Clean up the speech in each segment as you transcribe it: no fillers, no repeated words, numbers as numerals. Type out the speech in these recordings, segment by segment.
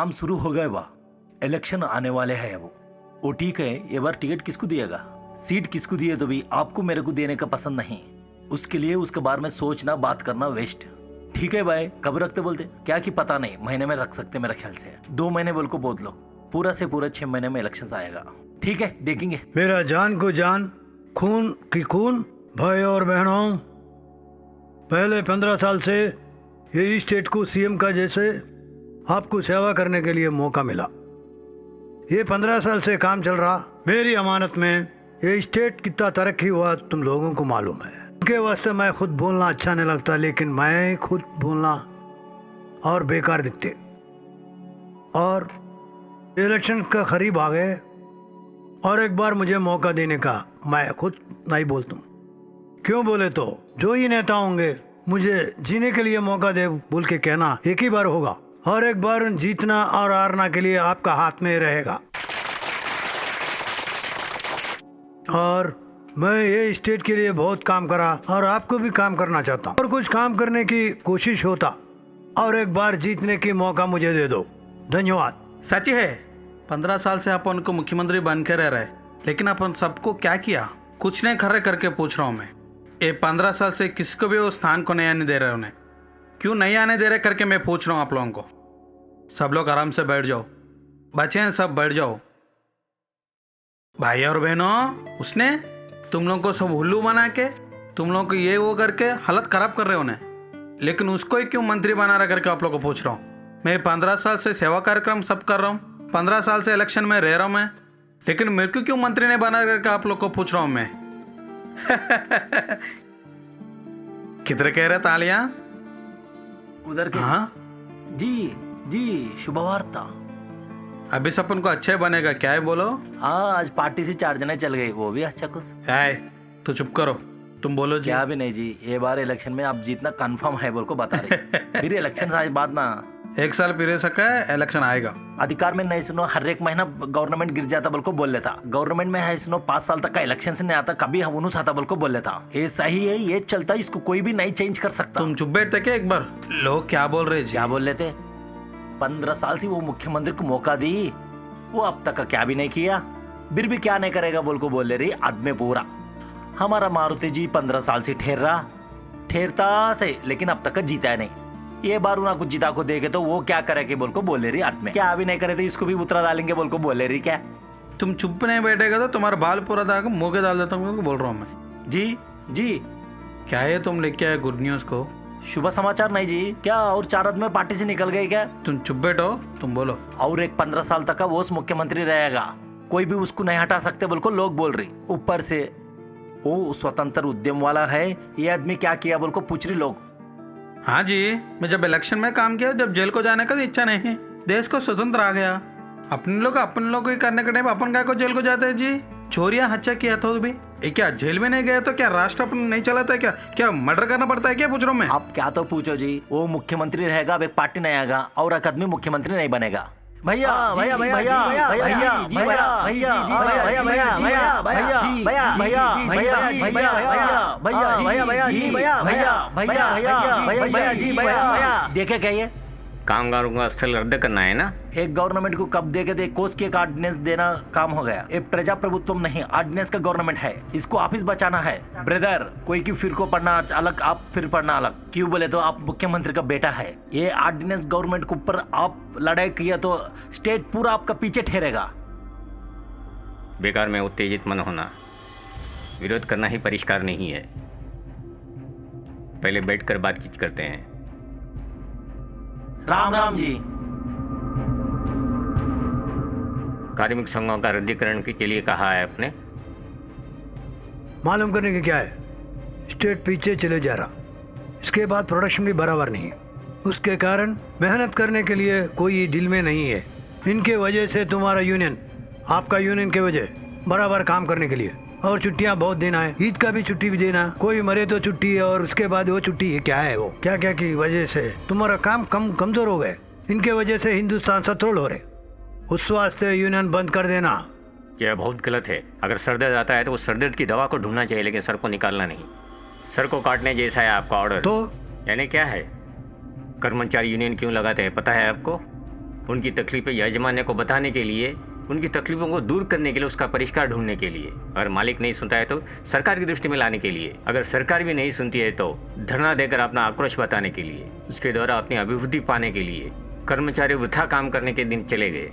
काम शुरू हो गए बा। इलेक्शन आने वाले हैं वो ठीक है। ये बार टिकट किसको दिएगा, सीट किसको दिए तो भी आपको मेरे को देने का पसंद नहीं। उसके लिए उसके बारे में सोचना बात करना वेस्ट। ठीक है भाई, कब रखते बोलते क्या कि पता नहीं, महीने में रख सकते मेरे ख्याल से। 2 महीने बोल को बोल लो, पूरा से पूरा 6 महीने में इलेक्शन आएगा। ठीक है, देखेंगे। मेरा जान को जान, खून की खून। भाई और बहनों, पहले 15 साल से ये स्टेट को सीएम का जैसे आपको सेवा करने के लिए मौका मिला। ये 15 साल से काम चल रहा मेरी अमानत में। ये स्टेट कितना तरक्की हुआ तुम लोगों को मालूम है। उनके वास्ते मैं खुद बोलना अच्छा नहीं लगता, लेकिन मैं खुद बोलना और बेकार दिखते। और इलेक्शन का करीब आ गए और एक बार मुझे मौका देने का मैं खुद नहीं बोलता हूँ। क्यों बोले तो जो ही नेता होंगे मुझे जीने के लिए मौका दे बोल के कहना एक ही बार होगा, और एक बार जीतना और हारना के लिए आपका हाथ में रहेगा। और मैं ये स्टेट के लिए बहुत काम करा और आपको भी काम करना चाहता हूँ, और कुछ काम करने की कोशिश होता, और एक बार जीतने की मौका मुझे दे दो। धन्यवाद। सच है, 15 साल से अपन को मुख्यमंत्री बन के रह रहे, लेकिन अपन सबको क्या किया? कुछ नहीं खर्रे करके पूछ रहा हूँ मैं। ये 15 साल से किसको भी वो स्थान को नहीं आने दे रहे उन्हें। क्यों नहीं आने दे रहे करके मैं पूछ रहा हूँ आप लोगों को। सब लोग आराम से बैठ जाओ, बच्चे हैं सब बैठ जाओ। भाई और बहनों, उसने तुम लोगों को सब उल्लू बना के तुम लोगों को ये वो करके हालत खराब कर रहे उन्हें, लेकिन उसको ही क्यों मंत्री बना रहा करके आप लोगों को पूछ रहा हूँ। मैं 15 साल से सेवा कार्यक्रम सब कर रहा हूँ, 15 साल से इलेक्शन में रह रहा हूँ मैं, लेकिन मेरे को क्यों मंत्री ने बना करके आप लोग को पूछ रहा हूँ मैं। किधर कह रहे तालियां? उधर के। हाँ जी शुभ वार्ता। अभी सपन को अच्छा बनेगा क्या है बोलो। हाँ, आज पार्टी से 4 जने चल गए, वो भी अच्छा कुछ। तो चुप करो, तुम बोलो जी। क्या भी नहीं जी, ये बार इलेक्शन में आप जीतना कंफर्म है बोल को बता रहे। फिर इलेक्शन आए बाद ना 1 साल फिर सका है, इलेक्शन आएगा। अधिकार में नहीं सुनो, हर एक महीना गवर्नमेंट गिर जाता बोल को बोल लेता। गवर्नमेंट में है सुनो 5 साल तक का इलेक्शन से नहीं आता, कभी हम उन्होंने आता बोल को बोल लेता। ये सही है, ये चलता, इसको कोई भी नहीं चेंज कर सकता। तुम चुप बैठते क्या एक बार? लोग क्या बोल रहे जी? क्या बोल लेते? 15 साल से वो मुख्यमंत्री को मौका दी, वो अब तक का क्या भी नहीं किया, फिर भी क्या नहीं करेगा बोल को बोल ले रही आदमी पूरा। हमारा मारुति जी 15 साल से ठहरता से, लेकिन अब तक जीता है नहीं। ये बार उन्हें कुछ जीता को देखे तो वो क्या करेगी बोल को बोल ले रही आदमी। क्या भी नहीं करे तो इसको भी उतरा डालेंगे बोल को बोल ले रही। क्या तुम चुप नहीं बैठेगा तो तुम्हारा बाल पूरा दाग मुँह के डाल देता हूँ बोल रहा हूँ मैं। जी क्या है तुम लेके आए गुड न्यूज को? शुभ समाचार नहीं जी। क्या और 4 आदमी पार्टी से निकल गए क्या? तुम चुप बैठो, तुम बोलो। और एक 15 साल तक का वो मुख्यमंत्री रहेगा, कोई भी उसको नहीं हटा सकते बोल को लोग बोल रही। ऊपर से वो स्वतंत्र उद्यम वाला है, ये आदमी क्या किया बोल को पूछ रही लोग। हाँ जी, मैं जब इलेक्शन में काम किया, जब जेल को जाने का इच्छा नहीं है, देश को स्वतंत्र आ गया। अपने लोग ही करने के टाइम अपन क्या को जेल को जाते हैं जी? चोरियां हत्या किया तो भी क्या जेल में नहीं गए तो क्या राष्ट्र अपन नहीं चलाता है? क्या मर्डर करना पड़ता है क्या? पूछ रहा हूँ मैं। आप क्या तो पूछो जी, वो मुख्यमंत्री रहेगा, अब एक पार्टी नहीं आएगा और एक आदमी मुख्यमंत्री नहीं बनेगा। भैया भैया भैया भैया भैया भैया भैया भैया भैया भैया देखे क्या ये कामगारों का स्थल रद्द करना है ना? एक गवर्नमेंट को कब देके दे कोस के एक ऑर्डिनेंस देना काम हो गया। एक प्रजाप्रभुत्व नहीं, ऑर्डिनेंस का गवर्नमेंट है, इसको ऑफिस बचाना है। ब्रदर, कोई की फिर को पढ़ना अलग, आप फिर पढ़ना अलग। क्यों बोले तो आप मुख्यमंत्री का बेटा है। ये ऑर्डिनेंस गवर्नमेंट के ऊपर आप लड़ाई किया तो स्टेट पूरा आपका पीछे ठहरेगा। बेकार में उत्तेजित मन होना, विरोध करना ही परिष्कार नहीं है। पहले बैठकर बातचीत करते हैं। राम राम जी। कार्मिक संघों का रद्दीकरण के लिए कहा है आपने? मालूम करने की क्या है, स्टेट पीछे चले जा रहा, इसके बाद प्रोडक्शन भी बराबर नहीं है, उसके कारण मेहनत करने के लिए कोई दिल में नहीं है। इनके वजह से तुम्हारा यूनियन, आपका यूनियन के वजह बराबर काम करने के लिए, और छुट्टियां बहुत देना है, ईद का भी छुट्टी भी देना, कोई मरे तो छुट्टी, और उसके बाद वो छुट्टी है क्या है, वो क्या क्या की वजह से तुम्हारा काम कमजोर हो गए। इनके वजह से हिंदुस्तान सत्रोल हो रहे, उस वास्ते यूनियन बंद कर देना। यह बहुत गलत है। अगर सर दर्द आता है तो उस सर दर्द की दवा को ढूंढना चाहिए, लेकिन सर को निकालना नहीं। सर को काटने जैसा है आपका ऑर्डर। तो यानी क्या है? कर्मचारी यूनियन क्यों लगाते हैं पता है आपको? उनकी तकलीफें यजमान्य को बताने के लिए, उनकी तकलीफों को दूर करने के लिए, उसका परिष्कार ढूंढने के लिए। अगर मालिक नहीं सुनता है तो सरकार की दृष्टि में लाने के लिए। अगर सरकार भी नहीं सुनती है तो धरना देकर अपना आक्रोश बताने के लिए, उसके द्वारा अपनी अभिवृद्धि पाने के लिए। कर्मचारी वृथा काम करने के दिन चले गए।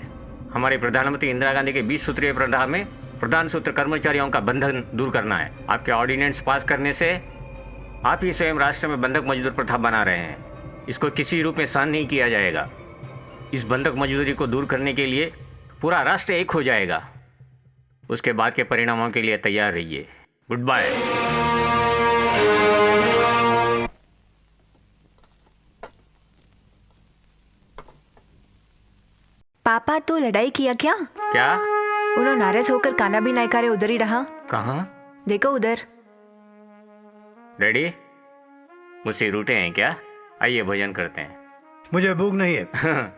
हमारे प्रधानमंत्री इंदिरा गांधी के 20 सूत्रीय प्रधान में प्रधान सूत्र कर्मचारियों का बंधन दूर करना है। आपके ऑर्डिनेंस पास करने से आप ही स्वयं राष्ट्र में बंधक मजदूर प्रथा बना रहे हैं। इसको किसी रूप में सहन नहीं किया जाएगा। इस बंधक मजदूरी को दूर करने के लिए पूरा राष्ट्र एक हो जाएगा। उसके बाद के परिणामों के लिए तैयार रहिए। Goodbye. पापा तो लड़ाई किया क्या? क्या? उन्होंने नाराज होकर खाना भी नहीं खा रहे, उधर ही रहा। कहाँ? देखो उधर। डैडी मुझसे रूठे हैं क्या? आइए भोजन करते हैं। मुझे भूख नहीं है।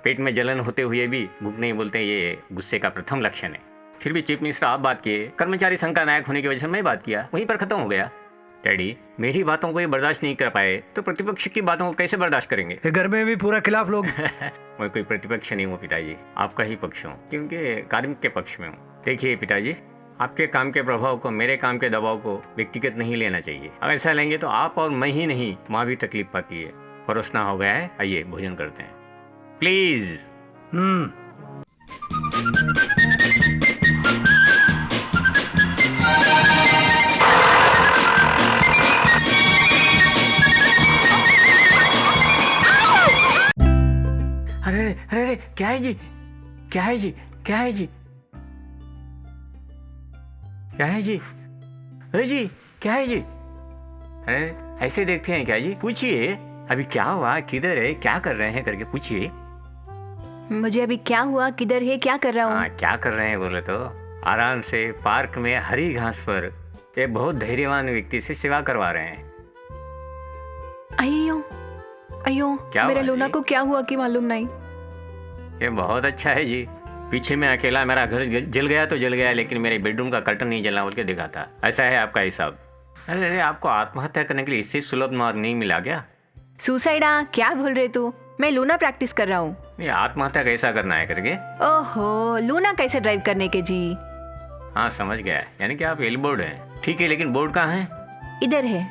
पेट में जलन होते हुए भी भूख नहीं बोलते, ये गुस्से का प्रथम लक्षण है। फिर भी चीफ मिनिस्टर आप बात किए, कर्मचारी संघ का नायक होने की वजह से मैं बात किया, वहीं पर खत्म हो गया। डैडी मेरी बातों को ये बर्दाश्त नहीं कर पाए तो प्रतिपक्ष की बातों को कैसे बर्दाश्त करेंगे? ये घर में भी पूरा खिलाफ लोग। मैं कोई प्रतिपक्ष नहीं हूँ पिताजी, आपका ही पक्ष हूँ, क्योंकि कार्मिक के पक्ष में हूँ। देखिए पिताजी, आपके काम के प्रभाव को, मेरे काम के दबाव को व्यक्तिगत नहीं लेना चाहिए। अगर ऐसा लेंगे तो आप और मैं ही नहीं, माँ भी तकलीफ पाती है। परोसना हो गया है, आइए भोजन करते हैं प्लीज। अरे अरे क्या है जी? क्या है जी? क्या है जी? क्या है जी? अरे जी क्या है जी? अरे ऐसे देखते हैं क्या जी? पूछिए अभी क्या हुआ, किधर है, क्या कर रहे हैं करके पूछिए। मुझे अभी क्या हुआ, किधर है, क्या कर रहा हूँ? हाँ क्या कर रहे हैं बोले तो आराम से पार्क में हरी घास पर एक बहुत धैर्यवान व्यक्ति से सेवा करवा रहे हैं। अयो अयो, क्या मेरे हुआ लूना जी? को क्या हुआ कि मालूम नहीं। ये बहुत अच्छा है जी। पीछे में अकेला मेरा घर जल गया तो जल गया, लेकिन मेरे बेडरूम का कर्टन नहीं जला बोल के दिखा था। ऐसा है आपका हिसाब। अरे अरे आपको आत्महत्या करने के लिए इससे सुलभ मार्ग नहीं मिला क्या? सुसाइडा क्या बोल रहे तू? मैं लूना प्रैक्टिस कर रहा हूँ। ये आत्महत्या कैसा करना है करके? ओहो, लूना कैसे ड्राइव करने के जी? हाँ समझ गया, यानी कि आप एल बोर्ड हैं। ठीक है, लेकिन बोर्ड कहाँ है? इधर है।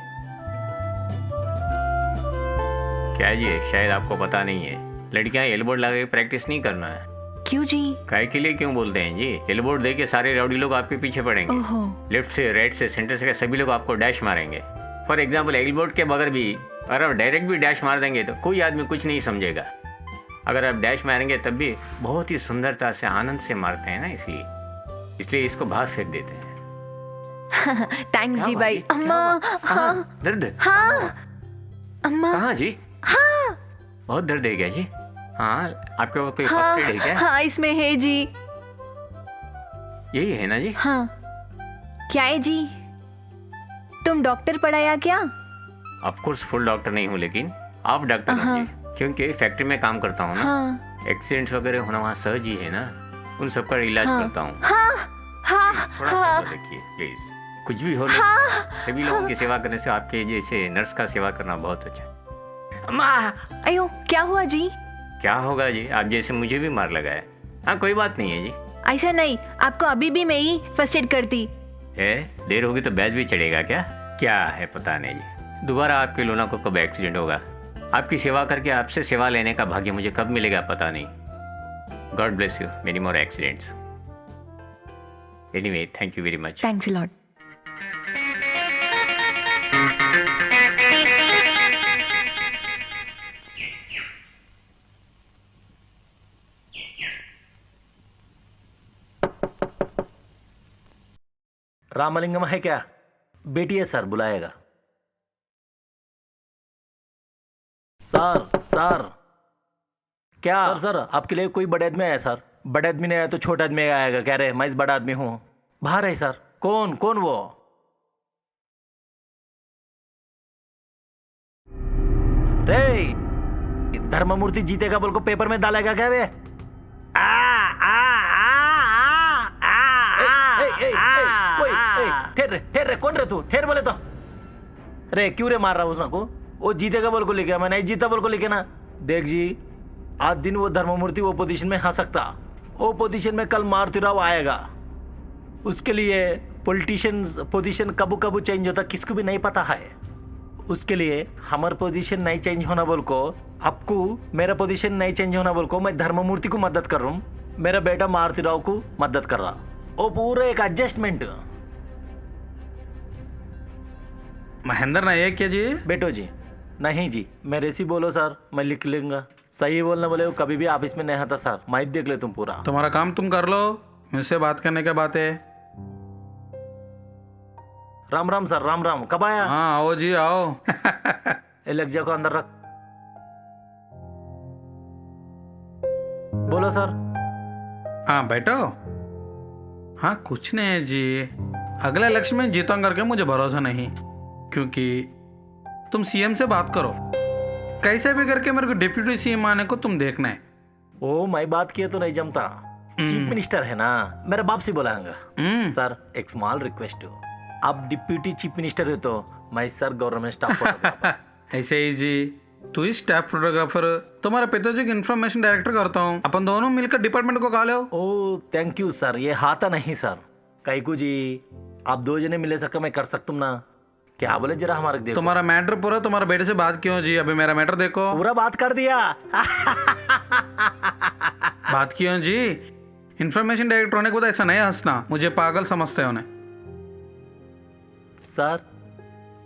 क्या जी, शायद आपको पता नहीं है, लड़कियां एल बोर्ड लगा के प्रैक्टिस नहीं करना है। क्यों जी? काय के लिए क्यों बोलते हैं जी? एल बोर्ड दे के सारे राउडी लोग आपके पीछे पड़ेंगे। ओहो। लेफ्ट से, राइट से, सेंटर से सभी लोग आपको डैश मारेंगे। फॉर एग्जाम्पल एल बोर्ड के बगैर भी अगर आप डायरेक्ट भी डैश मार देंगे तो कोई आदमी कुछ नहीं समझेगा। अगर आप डैश मारेंगे तब भी बहुत ही सुंदरता से, आनंद से मारते हैं ना, इसलिए इसको बाहर फेंक देते हैं। थैंक्स जी भाई। अम्मा। हाँ दर्द? हाँ अम्मा। कहाँ जी? हाँ बहुत दर्द है क्या जी? हाँ आपके पास कोई फर्स्ट एड है क्या? हाँ इसमें है जी। यही है ना जी? हाँ क्या है जी? तुम डॉक्टर पढ़ाया क्या? ऑफ कोर्स फुल डॉक्टर नहीं हूँ, लेकिन आप डॉक्टर हूँ जी, क्योंकि फैक्ट्री में काम करता हूँ ना। हाँ एक्सीडेंट्स वगैरह होना वहाँ सहज ही है ना, उन सबका इलाज करता हूँ। हाँ हाँ थोड़ा सा रखिए प्लीज, कुछ भी हो लेकिन सभी लोगों की सेवा करने से आपके जैसे नर्स का सेवा करना बहुत अच्छा। अम्मा! अयो क्या हुआ जी? क्या होगा जी, आप जैसे मुझे भी मार लगा है। हाँ कोई बात नहीं है जी। ऐसा नहीं, आपको अभी भी मैं ही फर्स्ट एड करती है। देर होगी तो बैच भी चढ़ेगा क्या? क्या है पता नहीं जी। दोबारा आपके लूना को कब एक्सीडेंट होगा? आपकी सेवा करके आपसे सेवा लेने का भाग्य मुझे कब मिलेगा पता नहीं। God bless you, many more accidents. Anyway thank you very much. Thanks a lot. Ramalingam है क्या? बेटी है सर, बुलाएगा। सर सर क्या? सर आपके लिए कोई बड़े आदमी आया सर। बड़े आदमी नहीं आया तो छोटा आदमी आएगा। कह रहे मैं इस बड़ा आदमी हूँ। बाहर है सर। कौन कौन वो? रे धर्ममूर्ति जीतेगा बोल को पेपर में डालेगा क्या वे? ठहर रे, कौन रे तू? ठहर बोले तो। रे क्यों रे मार रहा उसना को? वो जीतेगा बोल को लेके, मैं नहीं जीता बोल को लेके ना। देख जी, आज दिन वो धर्ममूर्ति वो पोजीशन में आ सकता, वो पोजीशन में कल मारुति राव आएगा। उसके लिए पॉलिटिशियंस पोजीशन कबू कबू चेंज होता, किसको भी नहीं पता है। उसके लिए हमारा पोजीशन नहीं चेंज होना बोल को, आपको मेरा पोजीशन नहीं चेंज होना बोल को, मैं धर्ममूर्ति को मदद कर रहा हूँ, मेरा बेटा मारुति राव को मदद कर रहा। वो पूरा एक एडजस्टमेंट। महेंद्र नायक क्या जी? बेटो जी नहीं जी, मेरे से बोलो सर, मैं लिख लूंगा। सही बोलना बोले वो कभी भी ऑफिस में नहीं आता सर, मैं देख ले तुम पूरा। तुम्हारा काम तुम कर लो, मुझसे बात करने के बात है। राम राम सर, राम राम। कब आया? हाँ आओ जी आओ। ये लग जाओ को अंदर रख। बोलो सर। हाँ बैठो। हाँ कुछ नहीं है जी, अगले इलेक्शन में जीतूंगा करके मुझे भरोसा नहीं, क्योंकि तुम सीएम से बात करो, कैसे भी करके मेरे को डिप्यूटी सीएम आने को तुम देखना है। ओ मैं बात किया तो नहीं जमता, चीफ मिनिस्टर है ना, मेरा बाप से बुलाऊंगा। सर एक स्मॉल रिक्वेस्ट हो, आप डिप्यूटी चीफ मिनिस्टर हो तो मैं सर गवर्नमेंट स्टाफ। ऐसे ही जी, तू ही स्टाफ फोटोग्राफर, तुम्हारे पिताजी की इंफॉर्मेशन डायरेक्टर करता हूँ, अपन दोनों मिलकर डिपार्टमेंट को खा लो। ओ थैंक यू सर, ये हाथा नहीं सर। कैकू जी आप दो जने मिले सका मैं कर सकता हूँ ना, क्या बोले जरा हमारे देखो। तुम्हारा मैटर पूरा तुम्हारे बेटे से बात क्यों जी? अभी मेरा मैटर देखो। पूरा बात कर दिया। बात क्यों जी? इंफॉर्मेशन डायरेक्टर होने के बाद ऐसा नहीं हंसना, मुझे पागल समझते हो। सर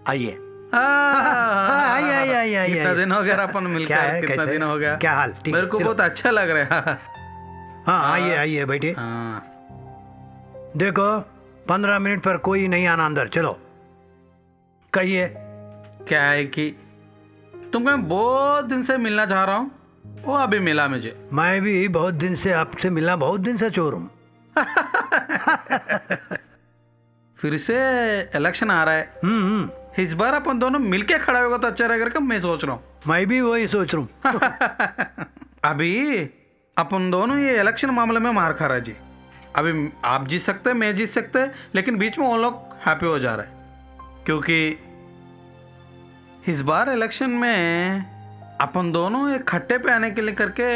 आइए। आइए। कितना दिन हो गया अपन क्या मिलकर, है, कितना कैसे? दिन हो गया? क्या हाल? ठीक है, मेरे को चलो। बहुत अच्छा लग रहा है। हाँ आइए बैठिए। हाँ देखो 15 मिनट पर कोई नहीं आना अंदर, चलो कहिए। क्या है कि तुमको मैं बहुत दिन से मिलना चाह रहा हूँ, वो अभी मिला मुझे। मैं भी बहुत दिन से आपसे मिलना, बहुत दिन से चोर हूँ। फिर से इलेक्शन आ रहा है, इस बार अपन दोनों मिलके खड़ा होगा तो अच्छा रहेगा करके मैं सोच रहा हूँ। मैं भी वही सोच रहा हूँ। अभी अपन दोनों ये इलेक्शन मामले में मार खा रहा है जी। अभी आप जीत सकते हैं, मैं जीत सकते हैं, लेकिन बीच में वो लोग हैप्पी हो जा रहे हैं, क्योंकि इस बार इलेक्शन में अपन दोनों एक खट्टे पे आने के लिए करके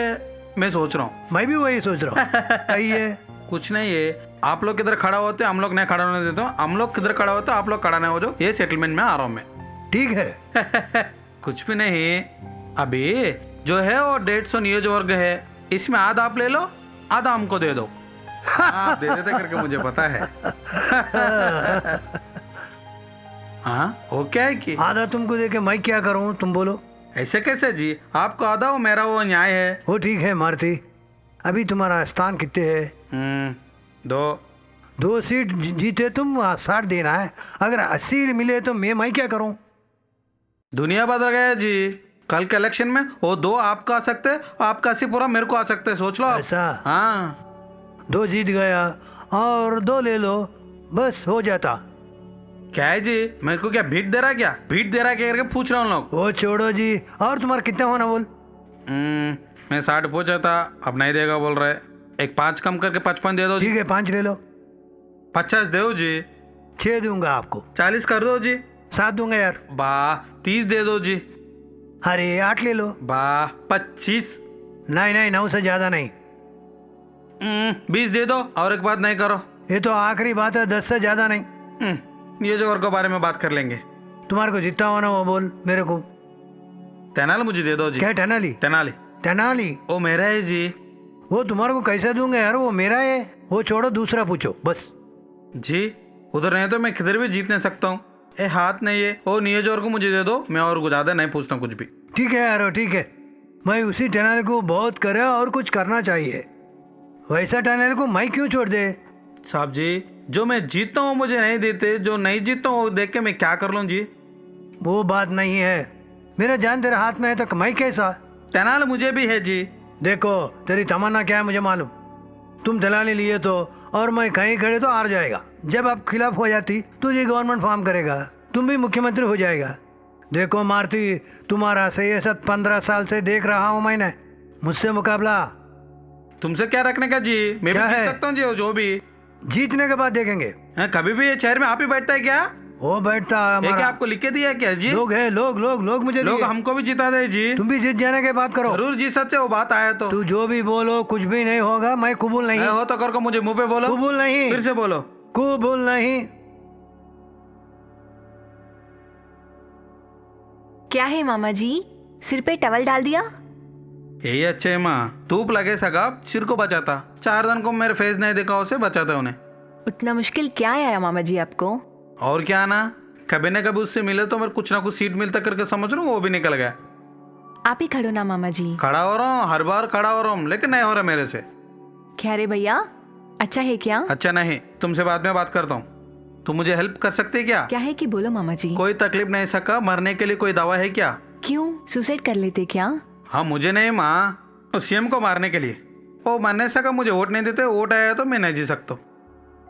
मैं सोच रहा हूँ। मैं भी वही सोच रहा हूँ। कहिए। कुछ नहीं है, आप लोग किधर खड़ा होते हम लोग नहीं खड़ा होने देते, हम लोग किधर खड़ा होते आप लोग खड़ा नहीं हो जाओ, ये सेटलमेंट में आ रहा हूँ मैं। ठीक है। कुछ भी नहीं, अभी जो है वो 150 नियोजकवर्ग है, इसमें आधा आप ले लो, आधा हमको दे दो। आप दे देते करके मुझे पता है। हाँ वो क्या है कि आधा तुमको दे के मैं क्या करूँ, तुम बोलो। ऐसे कैसे जी? आपको आधा, वो मेरा, वो न्याय है। वो ठीक है मारुति, अभी तुम्हारा स्थान कितने है? 2 सीट जीते तुम, 60 देना है। अगर 80 मिले तो मैं क्या करूं? दुनिया बदल गया जी। कल के इलेक्शन में वो 2 आपका आ सकते, आपका 80 पूरा मेरे को आ सकते, सोच लो आप। ऐसा? हाँ 2 जीत गया और 2 ले लो, बस हो जाता। क्या है जी, मेरे को क्या भीट दे रहा, क्या भीट दे रहा क्या करके पूछ रहा हूँ लोग। वो छोड़ो जी, और तुम्हारा कितना होना बोल? मैं 60 पूछा था, अब नहीं देगा बोल रहे। एक 5 कम करके 55 दे दो जी। ठीक है 5 ले लो। 50 दो जी। 6 दूंगा आपको। 40 कर दो जी। 7 दूंगा यार। बा 30 दे दो जी। अरे 8 ले लो। बा 25। नहीं 9 से ज्यादा नहीं। 20 दे दो, और एक बात नहीं करो। ये तो आखिरी बात है, 10 से ज्यादा नहीं। ये जो और के बारे में बात कर लेंगे। तुम्हारे को जितना होना वो बोल मेरे को। तेनाली मुझे दे दो जी। क्या तेनाली? तेनाली वो मेरा है जी। वो तुम्हारे को कैसे दूंगा यार, वो मेरा है। वो छोड़ो, दूसरा पूछो बस। जी उधर नहीं तो मैं किधर भी जीत नहीं सकता हूँ, ये हाथ नहीं है। वो नियोजक को मुझे दे दो, मैं और ज्यादा नहीं पूछता कुछ भी। ठीक है यार, ठीक है। मैं उसी टनल को बहुत करे और कुछ करना चाहिए, वैसा टनल को मैं क्यों छोड़ दे? साहब जी, जो मैं जीतता हूँ मुझे नहीं देते, जो नहीं जीतता हूँ वो देख के मैं क्या कर लूँ जी? वो बात नहीं है, मेरा जान तेरे हाथ में है तो मैं कैसा? तेनाल मुझे भी है जी। देखो तेरी तमन्ना क्या है मुझे मालूम। तुम दलाली लिए तो, और मैं कहीं खड़े तो हार जाएगा। जब आप खिलाफ हो जाती तो ये गवर्नमेंट फॉर्म करेगा, तुम भी मुख्यमंत्री हो जाएगा। देखो मारुति, तुम्हारा सियासत 15 साल से देख रहा हूँ मैंने, मुझसे मुकाबला। तुमसे क्या रखने का जी? मैं भी क्या जीत है? सकता हूँ जी, जो भी। जीतने के बाद देखेंगे। कभी भी ये चेयर में आप ही बैठता है क्या? वो बैठता है ये क्या हमारा। आपको लिख के दिया है क्या जी? लोग है, लोग मुझे लोग लिए। हमको भी जिता दे जी। तुम भी जीत जाने की बात करो। जरूर जी, सच है, वो बात आया तो तू जो भी बोलो कुछ भी नहीं होगा, मैं कबूल नहीं। हो तो कर को मुझे मुंह पे बोलो। कबूल नहीं। फिर से बोलो। कबूल नहीं। क्या है मामा जी, सिर पे टवल डाल दिया? यही अच्छे है माँ, धूप लगे सगा सिर को बचाता। 4 दिन को मेरे फेस नहीं देखा उसे बचाता उन्हें। उतना मुश्किल क्या आया मामा जी आपको? और क्या ना, कभी न कभी उससे मिले तो मैं कुछ ना कुछ सीट मिलता करके समझ रहा हूँ, वो भी निकल गया। आप ही खड़ो ना मामा जी। खड़ा हो रहा हूँ, हर बार खड़ा हो रहा हूँ, लेकिन नहीं हो रहा मेरे से। क्या रे भैया, अच्छा है क्या? अच्छा नहीं, तुमसे बाद में बात करता हूँ। तुम मुझे हेल्प कर सकते क्या? क्या है कि बोलो मामा जी। कोई तकलीफ नहीं सका, मरने के लिए कोई दवा है क्या? क्यों, सुसाइड कर लेते क्या? हाँ मुझे नहीं माँ, सीएम को मारने के लिए। वो मरने सका, मुझे वोट नहीं देते, वोट आया तो मैं नहीं जी सकता।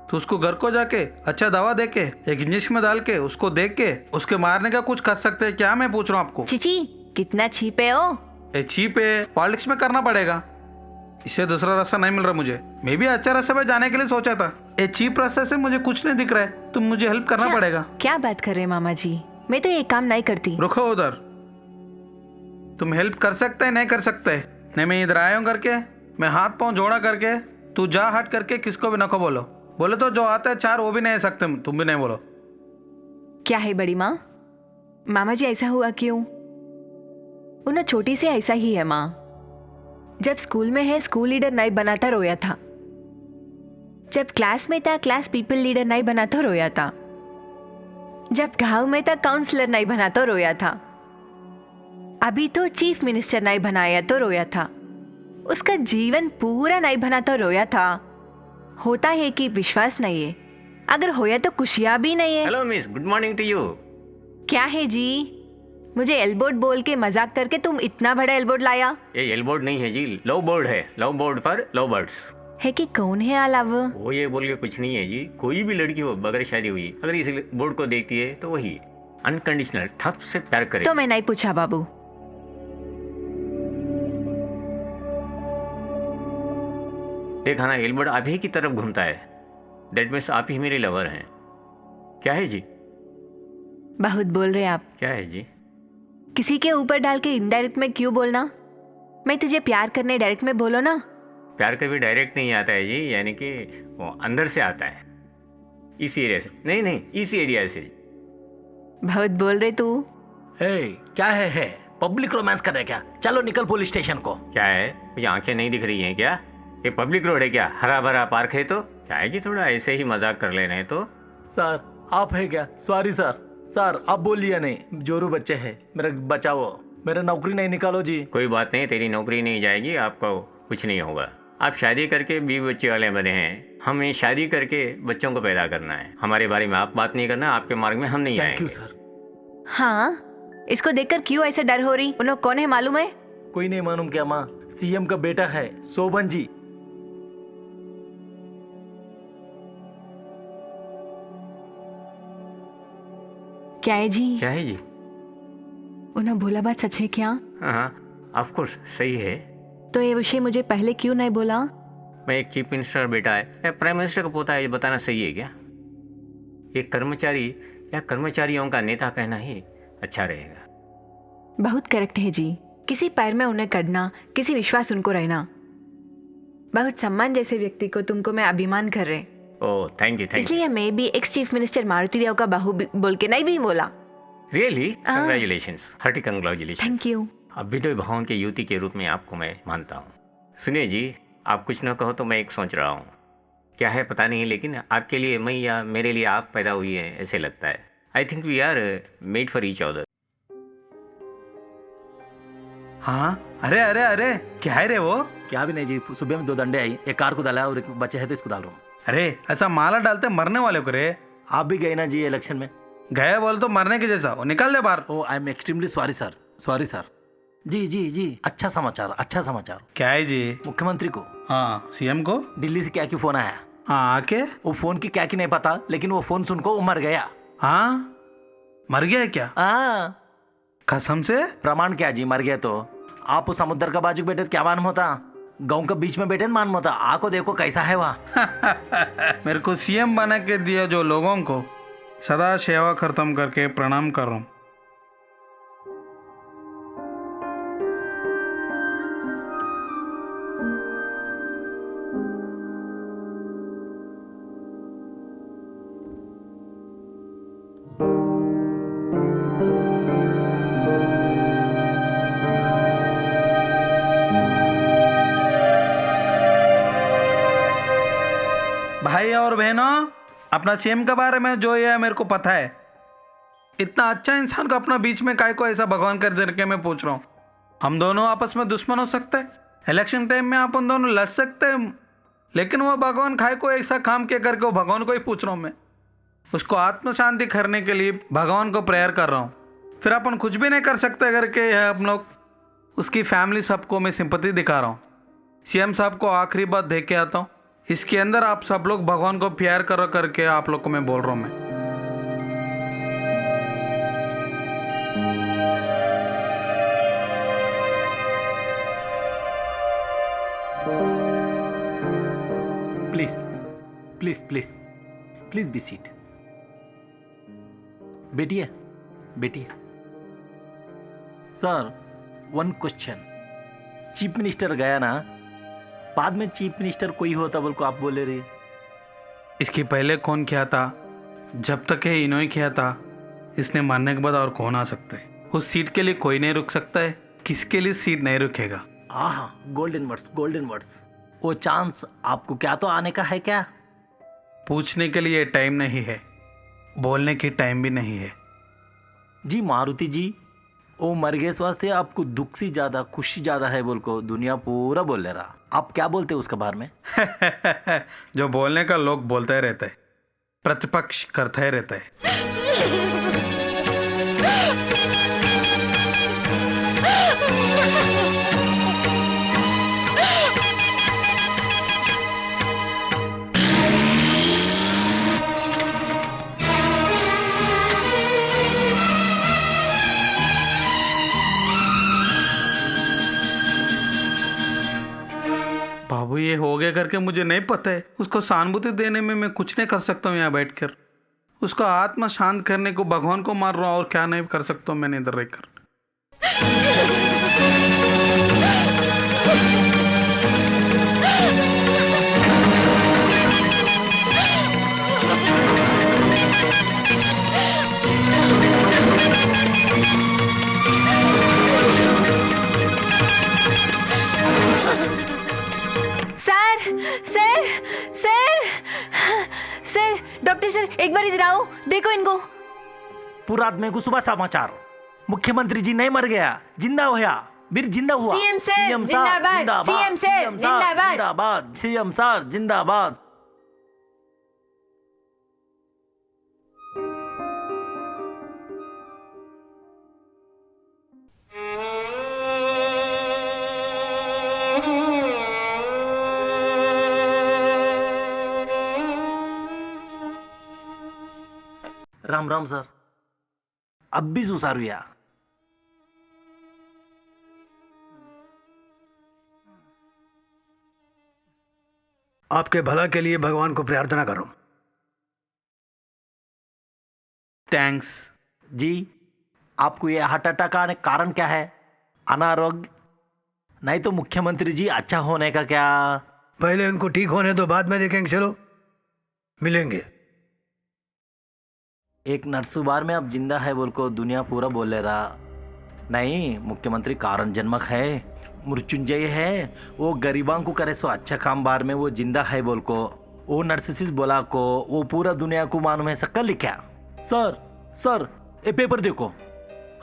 तो उसको घर को जाके अच्छा दवा दे के एक इंजेक्शन में डाल के उसको देख के उसके मारने का कुछ कर सकते हैं क्या? मैं पूछ रहा हूँ आपको। चिची, कितना छीपे हो? ये चीप है, पॉलिटिक्स में करना पड़ेगा, इससे दूसरा रास्ता नहीं मिल रहा मुझे। मैं भी अच्छा रास्ते पे जाने के लिए सोचा था, ये चीप रास्ते से मुझे कुछ नहीं दिख रहा है, तुम मुझे हेल्प करना पड़ेगा। क्या बात कर रहे हैं मामा जी, मैं तो ये काम नहीं करती। रुको उधर, तुम हेल्प कर सकते है नहीं कर सकते? नहीं मैं इधर आया हूँ करके, मैं हाथ पांव जोड़ा करके, तू जा हट करके किसको भी नको बोलो। बोले तो जो आता है 4 वो भी नहीं सकते, तुम भी नहीं बोलो। क्या है बड़ी माँ, मामा जी ऐसा हुआ क्यों? उन्हें छोटी से ऐसा ही है माँ। जब स्कूल में है स्कूल लीडर नहीं बनाता रोया था, जब क्लास में था क्लास पीपल लीडर नहीं बनाता रोया था, जब गांव में था काउंसलर नहीं बनाता रोया था, अभी तो चीफ मिनिस्टर नहीं बनाया तो रोया था। उसका जीवन पूरा नहीं बना तो रोया था। होता है कि विश्वास नहीं है, अगर होया तो खुशियां भी नहीं है। Hello miss, good morning to you. क्या है जी, मुझे एल्बोर्ड बोल के मजाक करके तुम इतना बड़ा एल्बोर्ड लाया? ये येल बोर्ड नहीं है जी, लव बोर्ड है। Love board for love birds. है कि कौन है अलाव? वो ये बोल के कुछ नहीं है जी, कोई भी लड़की हो बगैर शादी हुई अगर इस बोर्ड को देखती है तो वही अनकंडीशनल ठप से प्यार करे। तो मैं नहीं पूछा बाबू। देखा ना, एल्बर्ट आप ही की तरफ घूमता है, दैट मीन्स आप ही मेरे लवर हैं। क्या है जी? बहुत बोल रहे आप। क्या है जी? किसी के ऊपर डाल के इनडायरेक्ट में क्यों बोलना? मैं तुझे प्यार करने डायरेक्ट में बोलो ना। प्यार कभी डायरेक्ट नहीं आता है जी, यानी कि वो अंदर से आता है, इस एरिया से। नहीं, इस एरिया से। बहुत बोल रहे तू। हे, क्या है पब्लिक रोमांस कर रहे क्या? चलो निकल पुलिस स्टेशन को। क्या है, मुझे आंखें नहीं दिख रही हैं क्या? ये पब्लिक रोड है क्या? हरा भरा पार्क है तो क्या है कि थोड़ा ऐसे ही मजाक कर ले रहे हैं तो। सर आप है क्या? Sorry sir. सर आप बोलिए नहीं, जोरू बच्चे हैं, मेरा बचाओ, मेरा नौकरी नहीं निकालो जी। कोई बात नहीं, तेरी नौकरी नहीं जाएगी, आपको कुछ नहीं होगा। आप शादी करके 20 बच्चे वाले बने हैं, हमें शादी करके बच्चों को पैदा करना है। हमारे बारे में आप बात नहीं करना, आपके मार्ग में हम नहीं आएंगे। Thank you sir. हाँ, इसको देखकर क्यों ऐसे डर हो रही? उन्हें कौन है मालूम है? कोई नहीं मालूम क्या माँ? सीएम का बेटा है, शोभन जी। क्या है जी? क्या है जी? उन्हें बोला बात सच है क्या? हाँ ऑफ कोर्स सही है। तो ये विषय मुझे पहले क्यों नहीं बोला? मैं एक चीफ मिनिस्टर बेटा है या प्राइम मिनिस्टर का पोता है, ये बताना सही है क्या? एक कर्मचारी या कर्मचारियों का नेता कहना ही अच्छा रहेगा। बहुत करेक्ट है जी। किसी पैर में उन्हें करना, किसी विश्वास उनको रहना। बहुत सम्मान जैसे व्यक्ति को तुमको मैं अभिमान कर रहे। Oh thank you. इसलिए मैं भी ex chief minister Maruti Rao का बहू बोल के नहीं भी बोला। Really congratulations, hearty congratulations. Thank you. अभ्युदय भवन के युवती के रूप में आपको मैं मानता हूँ। सुनिए जी, आप कुछ न कहो तो मैं एक सोच रहा हूँ, क्या है पता नहीं, लेकिन आपके लिए मैं या मेरे लिए आप पैदा हुई है ऐसे लगता है। I think we are made for each other. हाँ अरे अरे अरे, क्या है रे वो? क्या भी नहीं जी, सुबह में 2 डंडे आई, एक कार को डाला और एक बच्चे है तो इसको डाल रहा हूँ। अरे ऐसा माला डालते मरने वाले को रे। आप भी गए ना जी इलेक्शन में? गए बोल तो मरने के जैसा, वो निकल दे बाहर। Oh I am extremely sorry sir, sorry sir. जी जी जी, अच्छा समाचार, अच्छा समाचार। क्या है जी? मुख्यमंत्री को, हाँ सीएम को दिल्ली से क्या की फोन आया। हाँ आके? वो फोन की क्या की नहीं पता, लेकिन वो फोन सुन को वो मर गया। हाँ मर गया है क्या? हाँ, कसम से? प्रमाण क्या जी, मर गया तो। आप समुद्र का बाजू बैठे तो क्या मालूम होता, गाँव के बीच में बैठे तो मालूम होता। आको देखो कैसा है वहाँ। मेरे को सीएम बना के दिया जो लोगों को, सदा सेवा खत्म करके प्रणाम कर रहा हूँ। भाई और बहनों, अपना सीएम के बारे में जो ये मेरे को पता है, इतना अच्छा इंसान को अपना बीच में काय को ऐसा भगवान कर दे के मैं पूछ रहा हूँ। हम दोनों आपस में दुश्मन हो सकते हैं, इलेक्शन टाइम में अपन दोनों लड़ सकते हैं, लेकिन वो भगवान खाए को ऐसा काम के करके वो भगवान को ही पूछ रहा हूँ मैं। उसको आत्म शांति करने के लिए भगवान को प्रेयर कर रहा हूँ। फिर अपन कुछ भी नहीं कर सकते करके हम लोग उसकी फैमिली सबको मैं सिंपैथी दिखा रहा हूँ। सीएम साहब को आखिरी बात देख के आता हूँ, इसके अंदर आप सब लोग भगवान को प्यार करो करके आप लोग को मैं बोल रहा हूँ मैं। Please please please please be seat. बैठिए बैठिए। Sir, one question. Chief minister गया ना, बाद में चीफ मिनिस्टर कोई होता बोल को आप बोले रहे। इसके पहले कौन किया था? जब तक ये इन्होंने किया था, इसने मारने के बाद और कौन आ सकता है? उस सीट के लिए कोई नहीं रुक सकता है, किसके लिए सीट नहीं रुकेगा? आहा, गोल्डन वर्ड्स गोल्डन वर्ड्स। वो चांस आपको क्या तो आने का है क्या? पूछने के लिए टाइम नहीं है, बोलने की टाइम भी नहीं है। जी मारुति जी, वो मर गए वास्ते आपको दुख सी ज्यादा खुशी ज्यादा है बोल को दुनिया पूरा बोल ले रहा। आप क्या बोलते हैं उसके बारे में? जो बोलने का लोग बोलते ही रहते हैं, प्रतिपक्ष करता ही रहता है। बाबू ये हो गया करके मुझे नहीं पता है। उसको सहानुभूति देने में मैं कुछ नहीं कर सकता हूँ यहाँ बैठकर। उसका आत्मा शांत करने को भगवान को मार रहा हूँ और क्या नहीं कर सकता हूँ मैंने इधर रहकर। Sir sir sir doctor sir, एक बार इधर आओ, देखो इनको। पूरा आदमी को सुबह समाचार, मुख्यमंत्री जी नहीं मर गया, जिंदा हुआ, फिर जिंदा हुआ। सीएम सर जिंदाबाद, सीएम सर जिंदाबाद, सीएम सर जिंदाबाद। राम राम सर, अब भी सुसार हुआ। आपके भला के लिए भगवान को प्रार्थना करो। थैंक्स जी, आपको ये हार्ट अटैक आने का कारण क्या है? अनारोग्य? नहीं तो मुख्यमंत्री जी अच्छा होने का क्या? पहले उनको ठीक होने दो, बाद में देखेंगे। चलो मिलेंगे। एक नरसुबार में अब जिंदा है बोल को दुनिया पूरा बोल ले रहा। नहीं, मुख्यमंत्री कारण जन्मक है, मृत्युंजय है। वो गरीबां को करे सो अच्छा काम बार में वो जिंदा है बोल को वो नर्सिसिस बोला को वो पूरा दुनिया को मालूम है सक्का लिखा। सर ये पेपर देखो,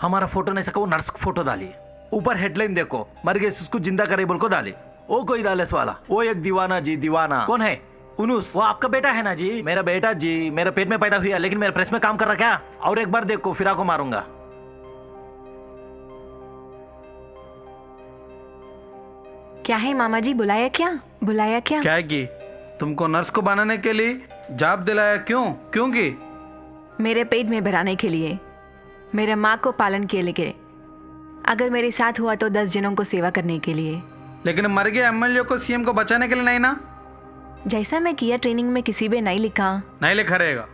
हमारा फोटो नहीं सका, वो नर्स फोटो डाली, ऊपर हेडलाइन देखो, मर गए उसको जिंदा करे बोल को डाली। वो कोई डालेस वाला, वो एक दीवाना जी, दीवाना कौन है? उनुस, वो आपका बेटा है ना जी? मेरा बेटा जी, मेरा पेट में पैदा हुआ, लेकिन मेरे प्रेस में काम कर रहा क्या? और एक बार देखो, फिर आपको मारूंगा। क्या है मामा जी, बुलाया क्या? बुलाया क्या? क्या की? तुमको नर्स को बनाने के लिए जॉब दिलाया? क्योंकि मेरे पेट में भराने के लिए, मेरे माँ को पालन के लिए, अगर मेरे साथ हुआ तो 10 जनों को सेवा करने के लिए। लेकिन मर गए एमएलए को सीएम को बचाने के लिए नहीं ना? जैसा मैं किया ट्रेनिंग में किसी भी नहीं लिखा। नहीं लिखा रहेगा।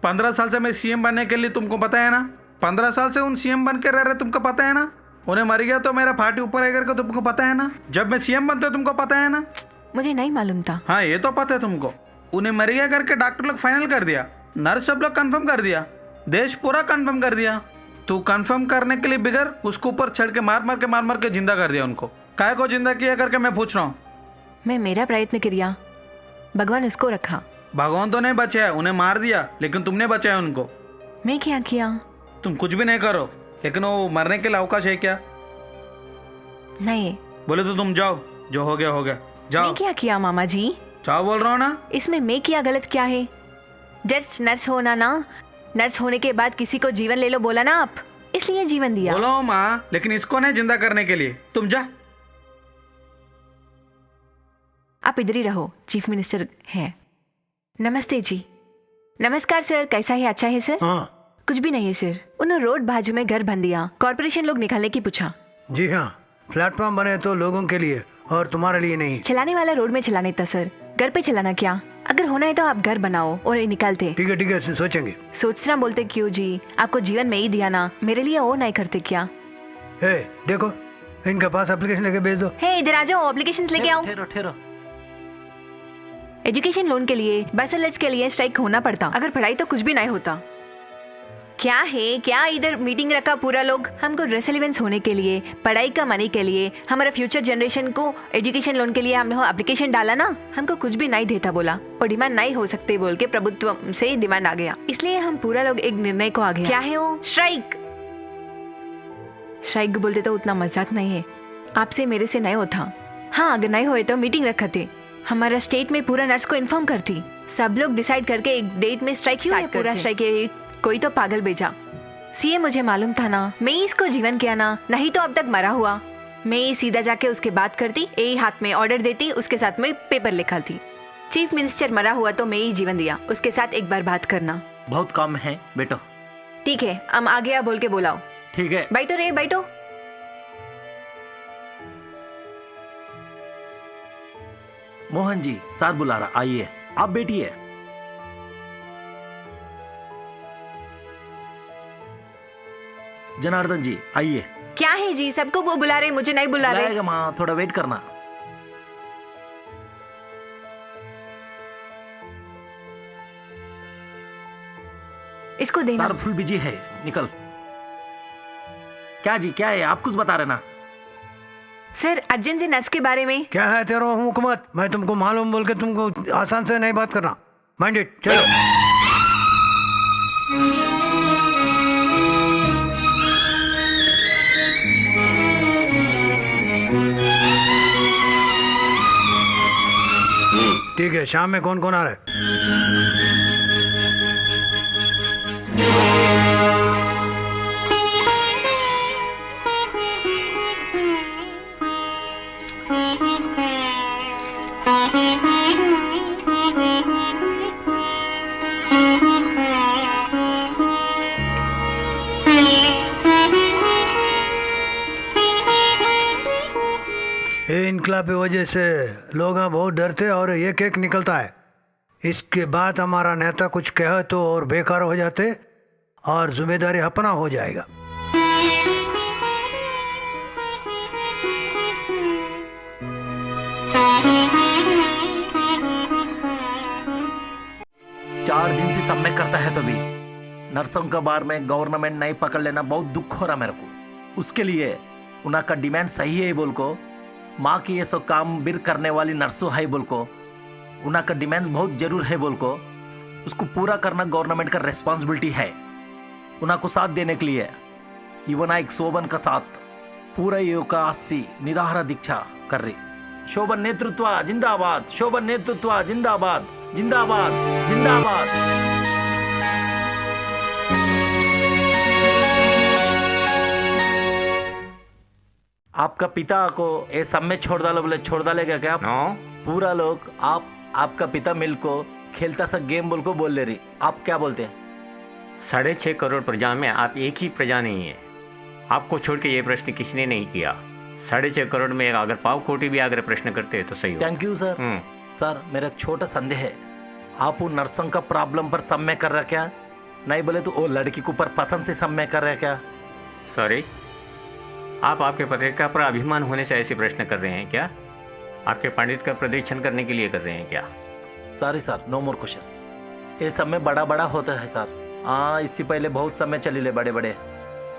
15 साल से मैं सीएम बनने के लिए तुमको पता है ना, 15 साल से उन सीएम बन के रह रहे तुमको पता है ना, उन्हें मर गया तो मेरा पार्टी ऊपर है करके तुमको पता है ना, जब मैं सीएम बनता तुमको पता है ना। मुझे नहीं मालूम था। हाँ ये तो पता है तुमको, उन्हें मर गया करके डॉक्टर लोग फाइनल कर दिया, नर्स सब लोग कंफर्म कर दिया, देश पूरा कंफर्म कर दिया। तू कंफर्म करने के लिए बिगर उसको ऊपर चढ़ के मार के जिंदा कर दिया उनको। काय को जिंदा किया करके मैं पूछ रहा हूँ। मैं मेरा प्रयत्न किया, भगवान उसको रखा। भगवान तो नहीं बचाया, उन्हें मार दिया, लेकिन तुमने बचाया उनको। मैं क्या किया? तुम कुछ भी नहीं करो, लेकिन वो मरने के लिए अवकाश है क्या? नहीं। बोले तो तुम जाओ, जो हो गया जाओ। मैं क्या किया मामा जी? जाओ बोल रहा हूँ ना। इसमें मैं क्या गलत क्या है? जस्ट नर्स होना ना, नर्स होने के बाद किसी को जीवन ले लो बोला ना आप, इसलिए जीवन दिया। बोलो माँ, लेकिन इसको नहीं जिंदा करने के लिए। तुम जा। आप इधर ही रहो, चीफ मिनिस्टर हैं। नमस्ते जी। नमस्कार सर, कैसा है? अच्छा है सर? हाँ कुछ भी नहीं है सर, उन्होंने रोड बाजू में घर बन दिया, कॉर्पोरेशन लोग निकालने की पूछा। जी हाँ, प्लेटफॉर्म बने तो लोगों के लिए और तुम्हारे लिए नहीं। चलाने वाला रोड में चलाने था सर, घर पे चलाना क्या? अगर होना है तो आप घर बनाओ और निकालते। ठीक है सोचेंगे। सोचना बोलते क्यों जी, आपको जीवन में ही दिया ना, मेरे लिए वो नहीं करते क्या? देखो इनके पास एप्लीकेशन लेके भेज दो। इधर आ जाओ, एप्लीकेशंस लेके आओ। ठहरो। एजुकेशन लोन के लिए, बैचलर्स के लिए स्ट्राइक होना पड़ता, अगर पढ़ाई तो कुछ भी नहीं होता। क्या है क्या इधर मीटिंग रखा पूरा लोग, हमको रेसिलिवेंस होने के लिए, पढ़ाई का मनी के लिए, हमारा फ्यूचर जनरेशन को एजुकेशन लोन के लिए हमने एप्लीकेशन डाला ना, हमको कुछ भी नहीं देता बोला, और डिमांड नहीं हो सकते बोल के प्रभुत्व से डिमांड आ गया, इसलिए हम पूरा लोग एक निर्णय को आ गए। क्या है वो? स्ट्राइक। स्ट्राइक बोलते तो उतना मजाक नहीं है, आपसे मेरे से नहीं होता। हाँ अगर नहीं हुए तो मीटिंग रखते, हमारा स्टेट में पूरा नर्स को इन्फॉर्म करती, सब लोग डिसाइड करके एक डेट में स्ट्राइक स्टार्ट। पूरा स्ट्राइक कोई तो पागल भेजा। सीए मुझे मालूम था ना, मैं ही इसको जीवन किया ना, नहीं तो अब तक मरा हुआ। मैं ही सीधा जाके उसके बात करती, यही हाथ में ऑर्डर देती, उसके साथ में पेपर लिखाती। चीफ मिनिस्टर मरा हुआ तो मैं ही जीवन दिया, उसके साथ एक बार बात करना। बहुत कम है बेटो। ठीक है, हम आ गया बोल के बुलाओ। ठीक है। बैठो रे बैठो। मोहन जी सर बुला रहा, आइए आप बैठिए। जनार्दन जी आइए। क्या है जी, सबको वो बुला रहे, मुझे नहीं बुला रहे। बुलाएगा माँ, थोड़ा वेट करना। इसको देना। सर फुल बिजी है, निकल। क्या जी क्या है, आप कुछ बता रहे ना? सर अर्जेंट से नर्स के बारे में। क्या है तेरा हुकूमत? मैं तुमको मालूम बोल के तुमको आसान से नहीं बात करना। माइंड इट, चलो। ठीक है, शाम में कौन कौन आ रहा है? ये इनकलाब की वजह से लोग बहुत डरते और ये केक निकलता है। इसके बाद हमारा नेता कुछ कहे तो और बेकार हो जाते और जिम्मेदारी अपना हो जाएगा। चार दिन से सब में करता है तो भी नर्सों का बार में गवर्नमेंट नहीं पकड़ लेना बहुत दुख हो रहा मेरे को। उसके लिए उनका डिमांड सही है बोल को, माँ की ये सब काम बिर करने वाली नर्सों है बोल को, उनका डिमांड बहुत जरूर है बोल को, उसको पूरा करना गवर्नमेंट का रेस्पॉन्सिबिलिटी है। उनको साथ देने के लिए युवनायक शोभन का साथ पूरा युवक आसी निराहार दीक्षा कर रही। शोभन नेतृत्व जिंदाबाद, शोभन नेतृत्व जिंदाबाद, जिंदाबाद जिंदाबाद। आपका पिता को ये सब में छोड़ डालो बोले छोड़ डालेगा क्या? नो। पूरा लोग आपका पिता मिल को खेलता सा गेम बोल को बोल ले रही, आप क्या बोलते हैं? 6.5 करोड़ प्रजा में आप एक ही प्रजा नहीं है। आपको छोड़ के ये प्रश्न किसी ने नहीं किया। 6.5 करोड़ में अगर पाव कोटी भी अगर प्रश्न करते हैं तो सही हो। Thank you sir. सर मेरा एक छोटा संदेह है, आप उन नर्सों का प्रॉब्लम पर सब में कर रहा क्या? नहीं बोले तो वो लड़की के ऊपर पसंद से समय कर रहे क्या? सॉरी, आप आपके पत्रिका पर अभिमान होने से ऐसे प्रश्न कर रहे हैं क्या? आपके पंडित का प्रदर्शन करने के लिए कर रहे हैं क्या? Sorry sir, no more questions. ये समय बड़ा बड़ा होता है सर। हाँ, इससे पहले बहुत समय चली ले बड़े बड़े,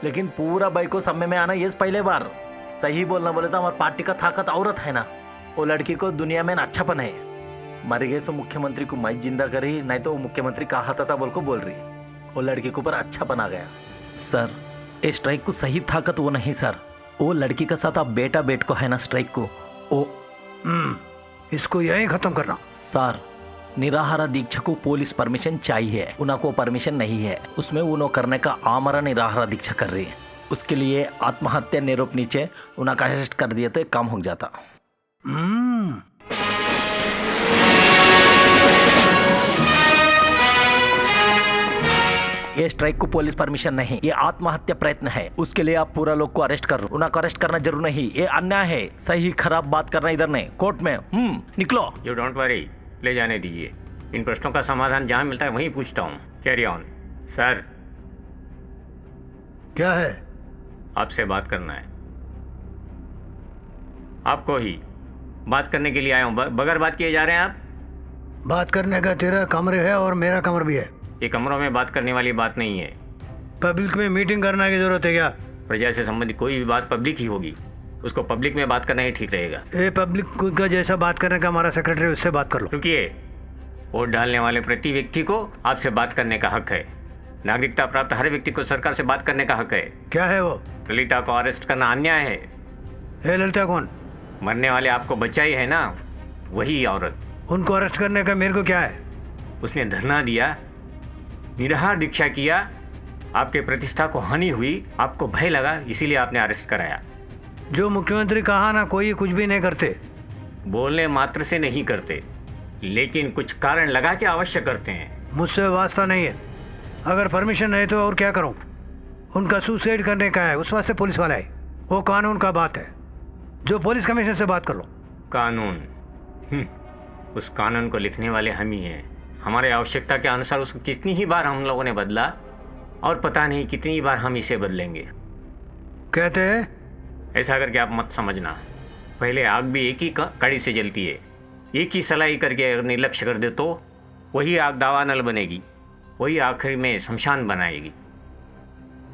लेकिन पूरा भाई को समय में आना ये पहले बार। सही बोलना बोले तो हमारे पार्टी का ताकत औरत है ना। वो लड़की को दुनिया में अच्छापन है। मर गए सो मुख्यमंत्री को मैं जिंदा करी, नहीं तो वो मुख्यमंत्री कहा था बोल को बोल रही। वो लड़की के ऊपर अच्छापन आ गया सर। ये स्ट्राइक को सही ताकत वो नहीं सर, वो लड़की के साथ आप बेटा बेट को है ना स्ट्राइक को वो। इसको यही खत्म करना। सर, निराहार दीक्षा को पुलिस परमिशन चाहिए, उनको परमिशन नहीं है। उसमें उन्हों करने का आमरा निराहार दीक्षा कर रही है। उसके लिए आत्महत्या निरूप नीचे उनका अरेस्ट कर दिए तो काम हो जाता। ये स्ट्राइक को पुलिस परमिशन नहीं, ये आत्महत्या प्रयत्न है। उसके लिए आप पूरा लोग को अरेस्ट कर, उनको अरेस्ट करना जरूर नहीं। ये अन्याय है। सही खराब बात करना इधर नहीं, कोर्ट में। निकलो। यू डोंट वरी, ले जाने दीजिए। इन प्रश्नों का समाधान जहाँ मिलता है वहीं पूछता हूँ। Carry on. सर, क्या है? आपसे बात करना है। आपको ही बात करने के लिए आया हूँ। बगैर बात किए जा रहे हैं आप। बात करने का तेरा कमरे है और मेरा कमरा भी है। ये कमरों में बात करने वाली बात नहीं है। पब्लिक में मीटिंग करने की जरूरत है क्या? प्रजा से संबंधित कोई भी बात पब्लिक ही होगी, उसको पब्लिक में बात करना ही ठीक रहेगा। ये पब्लिक का जैसा बात करने का हमारा सेक्रेटरी, उससे बात कर लो। रुकिए, वोट डालने वाले प्रति व्यक्ति को आपसे बात करने का हक है। नागरिकता प्राप्त हर व्यक्ति को सरकार से बात करने का हक है। क्या है वो? ललिता को अरेस्ट करना अन्याय है। ये ललिता कौन? मरने वाले आपको बचाई है ना, वही औरत। उनको अरेस्ट करने का मेरे को क्या है? उसने धरना दिया, निराहार दीक्षा किया, आपके प्रतिष्ठा को हानि हुई, आपको भय लगा, इसीलिए आपने अरेस्ट कराया। जो मुख्यमंत्री कहा ना, कोई कुछ भी नहीं करते। बोलने मात्र से नहीं करते, लेकिन कुछ कारण लगा के अवश्य करते हैं। मुझसे वास्ता नहीं है। अगर परमिशन नहीं तो और क्या करूं? उनका सुसाइड करने का है, उस वास्ते पुलिस वाला है। वो कानून का बात है, जो पुलिस कमिश्नर से बात कर लो। कानून? उस कानून को लिखने वाले हम ही हैं। हमारे आवश्यकता के अनुसार उसको कितनी ही बार हम लोगों ने बदला, और पता नहीं कितनी बार हम इसे बदलेंगे। कहते हैं ऐसा करके आप मत समझना। पहले आग भी एक ही कड़ी से जलती है। एक ही सलाई करके अगर निर्लक्ष्य कर दे तो वही आग दावानल बनेगी, वही आखिर में शमशान बनाएगी।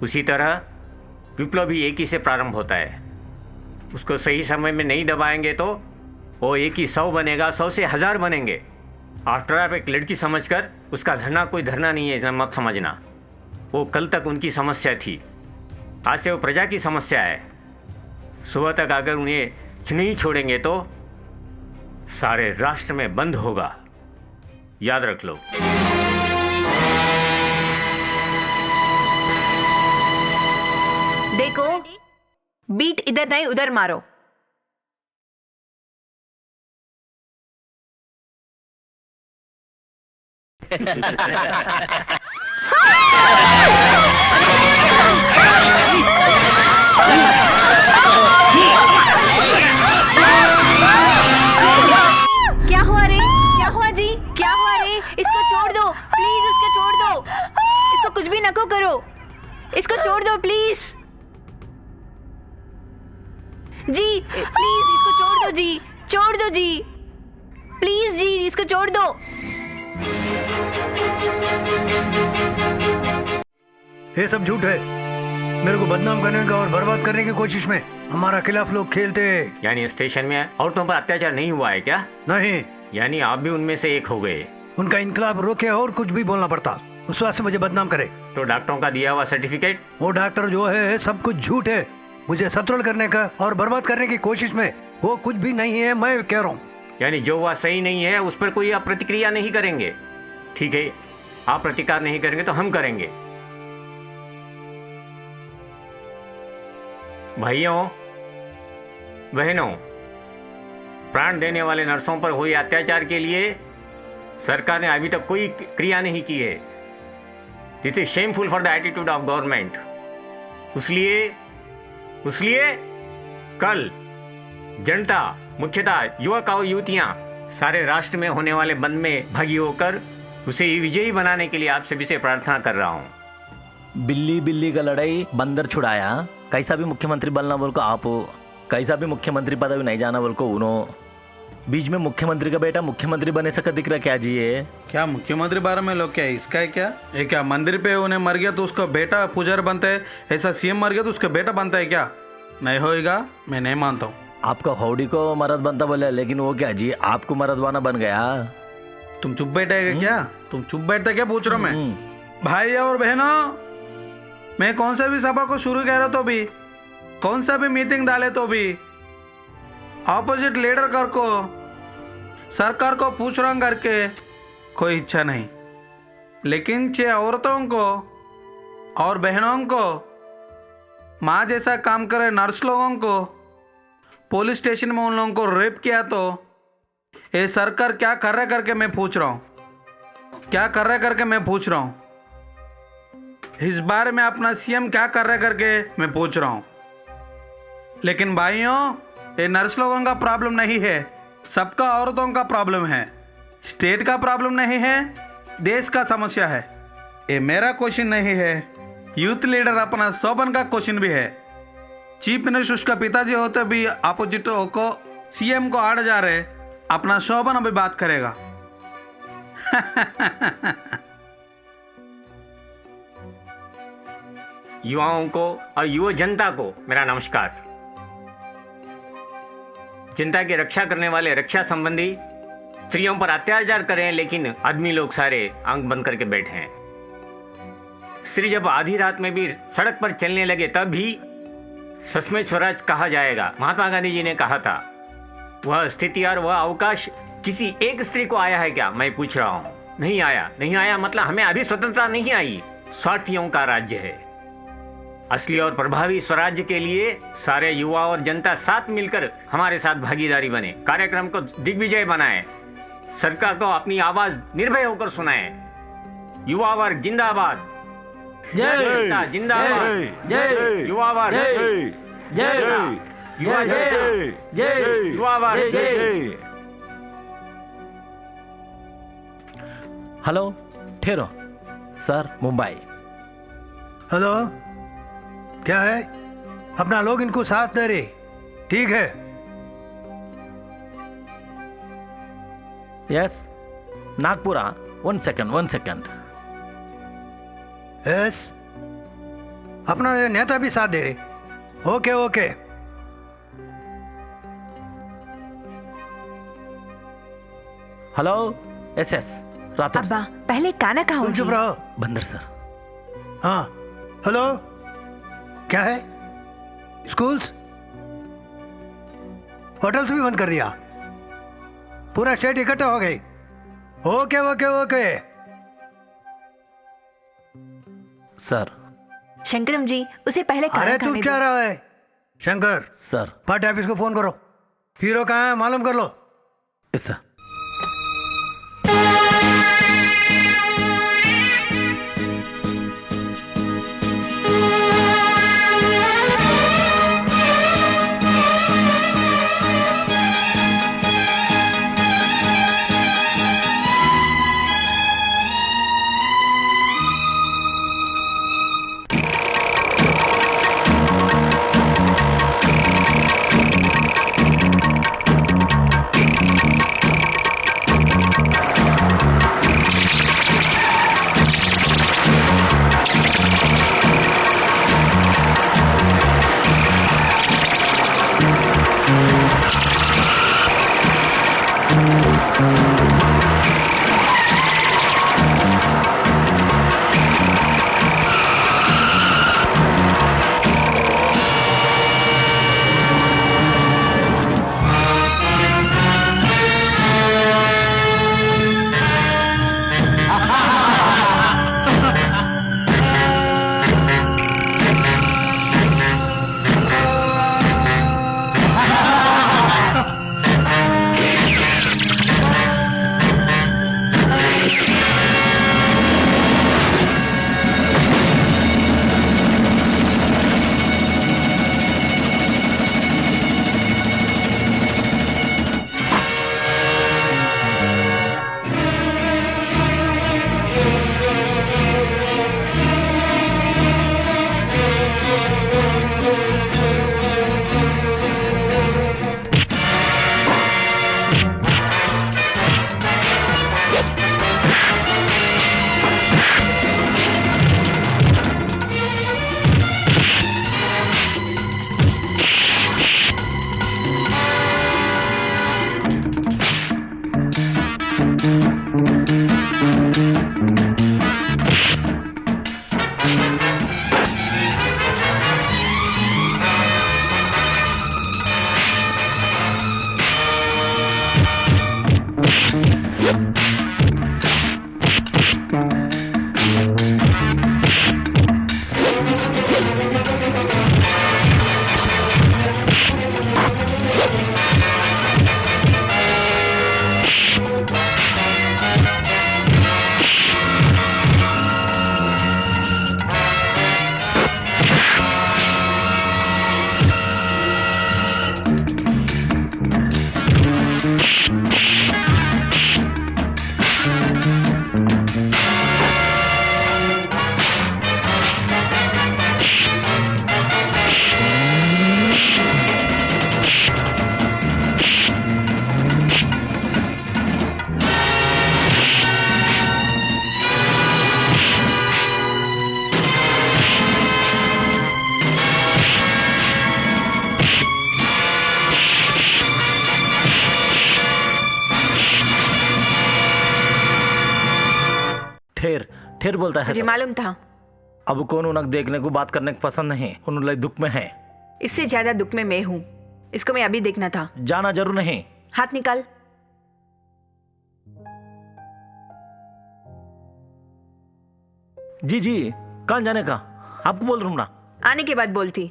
उसी तरह विप्लव भी एक ही से प्रारंभ होता है। उसको सही समय में नहीं दबाएंगे तो वो एक ही 100 बनेगा, 100 से 1000 बनेंगे। आफ्टर आप एक लड़की समझकर उसका धरना कोई धरना नहीं है मत समझना। वो कल तक उनकी समस्या थी, आज से वो प्रजा की समस्या है। सुबह तक अगर उन्हें नहीं छोड़ेंगे तो सारे राष्ट्र में बंद होगा, याद रख लो। देखो, बीट इधर नहीं उधर मारो। क्या हुआ रे? क्या हुआ जी? क्या हुआ रे? इसको छोड़ दो प्लीज, इसको छोड़ दो। इसको कुछ भी नको करो, इसको छोड़ दो प्लीज। जी प्लीज इसको छोड़ दो जी, छोड़ दो जी, प्लीज जी इसको छोड़ दो। ये सब झूठ है। मेरे को बदनाम करने का और बर्बाद करने की कोशिश में हमारा खिलाफ लोग खेलते हैं। यानी स्टेशन में औरतों पर अत्याचार नहीं हुआ है क्या? नहीं, यानी आप भी उनमें से एक हो गए। उनका इनकलाब रोके और कुछ भी बोलना पड़ता, उस वास्ते मुझे बदनाम करे। तो डॉक्टरों का दिया हुआ सर्टिफिकेट? वो डॉक्टर जो है सब कुछ झूठ है। मुझे सतरल करने का और बर्बाद करने की कोशिश में वो कुछ भी नहीं है, मैं कह रहा हूँ। यानी जो वह सही नहीं है उस पर कोई आप प्रतिक्रिया नहीं करेंगे। ठीक है, आप प्रतिकार नहीं करेंगे तो हम करेंगे। भाइयों बहनों, प्राण देने वाले नर्सों पर हुए अत्याचार के लिए सरकार ने अभी तक कोई क्रिया नहीं की है। This is shameful for the attitude of government. इसलिए कल जनता, मुख्यतः युवक और युवतियां सारे राष्ट्र में होने वाले बंद में भागी होकर उसे विजयी बनाने के लिए आप सभी से प्रार्थना कर रहा हूँ। बिल्ली बिल्ली का लड़ाई बंदर छुड़ाया। कैसा भी मुख्यमंत्री बनना बोल को आप, कैसा भी मुख्यमंत्री पदवी नहीं जाना बोल को उन्हों, बीच में मुख्यमंत्री का बेटा मुख्यमंत्री बने सका दिख रहा क्या जी ये? क्या मुख्यमंत्री बारे में लोग क्या इसका है क्या? ये क्या मंदिर पे उन्हें मर गया तो उसका बेटा पुजारी बनता है, ऐसा सीएम मर गया तो उसका बेटा बनता है क्या? नहीं होएगा, मैं नहीं मानता हूँ। आपका हौडी को मर्द बनता बोले, लेकिन वो क्या जी आपको मर्दवाना बन गया? तुम चुप बैठेगा क्या? तुम चुप बैठता क्या पूछ रहा हूँ मैं? भाई और बहनों, मैं कौन सा भी सभा को शुरू कह रहा तो भी, कौन सा भी मीटिंग डाले तो भी ऑपोजिट लीडर कर को सरकार को पूछ रहा करके कोई इच्छा नहीं, लेकिन 6 औरतों को और बहनों को, माँ जैसा काम करे नर्स लोगों को पुलिस स्टेशन में उन लोगों को रेप किया तो ये सरकार क्या कर रहा करके मैं पूछ रहा हूँ, क्या कर रहा करके मैं पूछ रहा हूँ। इस बारे में अपना सीएम क्या कर रहा करके मैं पूछ रहा हूँ। लेकिन भाइयों, ये नर्स लोगों का प्रॉब्लम नहीं है, सबका औरतों का प्रॉब्लम है, स्टेट का प्रॉब्लम नहीं है, देश का समस्या है। ये मेरा क्वेश्चन नहीं है, यूथ लीडर अपना शोभन का क्वेश्चन भी है। चीफ मिनिस्टर उसका पिताजी होते भी अपोजिट को सीएम को आड़ जा रहे, अपना शोभन अभी बात करेगा। युवाओं को और युवा जनता को मेरा नमस्कार। जनता की रक्षा करने वाले रक्षा संबंधी स्त्रियों पर अत्याचार करें, लेकिन आदमी लोग सारे आंख बंद करके बैठे हैं। स्त्री जब आधी रात में भी सड़क पर चलने लगे तब भी सच में स्वराज कहा जाएगा। महात्मा गांधी जी ने कहा था, वह स्थिति और वह अवकाश किसी एक स्त्री को आया है क्या? मैं पूछ रहा हूं। नहीं आया। नहीं आया मतलब हमें अभी स्वतंत्रता नहीं आई। स्वार्थियों का राज्य है। असली और प्रभावी स्वराज्य के लिए सारे युवा और जनता साथ मिलकर हमारे साथ भागीदारी बने, कार्यक्रम को दिग्विजय बनाए, सरकार को अपनी आवाज निर्भय होकर सुनाए। युवा वर्ग जिंदाबाद, जनता जिंदाबाद, युवा वर्ग जय, युवा जय, युवा वर्ग जय। हेलो, ठहरो सर, मुंबई। हेलो, क्या है? अपना लोग इनको साथ दे रहे, ठीक है? यस, नागपुरा। 1 सेकंड। यस, अपना नेता भी साथ दे रहे। ओके। हेलो, एसएस राठौर अब्बा, पहले काना कहा तुम चुप रहो। बंदर सर। हाँ, हेलो, क्या है? स्कूल्स, होटल्स भी बंद कर दिया, पूरा स्टेट इकट्ठा हो गई। ओके। सर। शंकरम जी, उसे पहले काना अरे खाने तू दो। क्या रहा है? शंकर, सर। पार्टी ऑफिस को फोन करो, हीरो कहाँ है मालूम कर लो। Yes sir. ठेर ठेर बोलता है मुझे तो। मालूम था। अब कौन उनक देखने को बात करने को पसंद नहीं, उन दुख में है। इससे ज्यादा दुख में मैं हूँ। इसको मैं अभी देखना था। जाना जरूर नहीं। हाथ निकाल। जी जी, कहाँ जाने का? आपको बोल रहा हूँ ना। आने के बाद बोलती।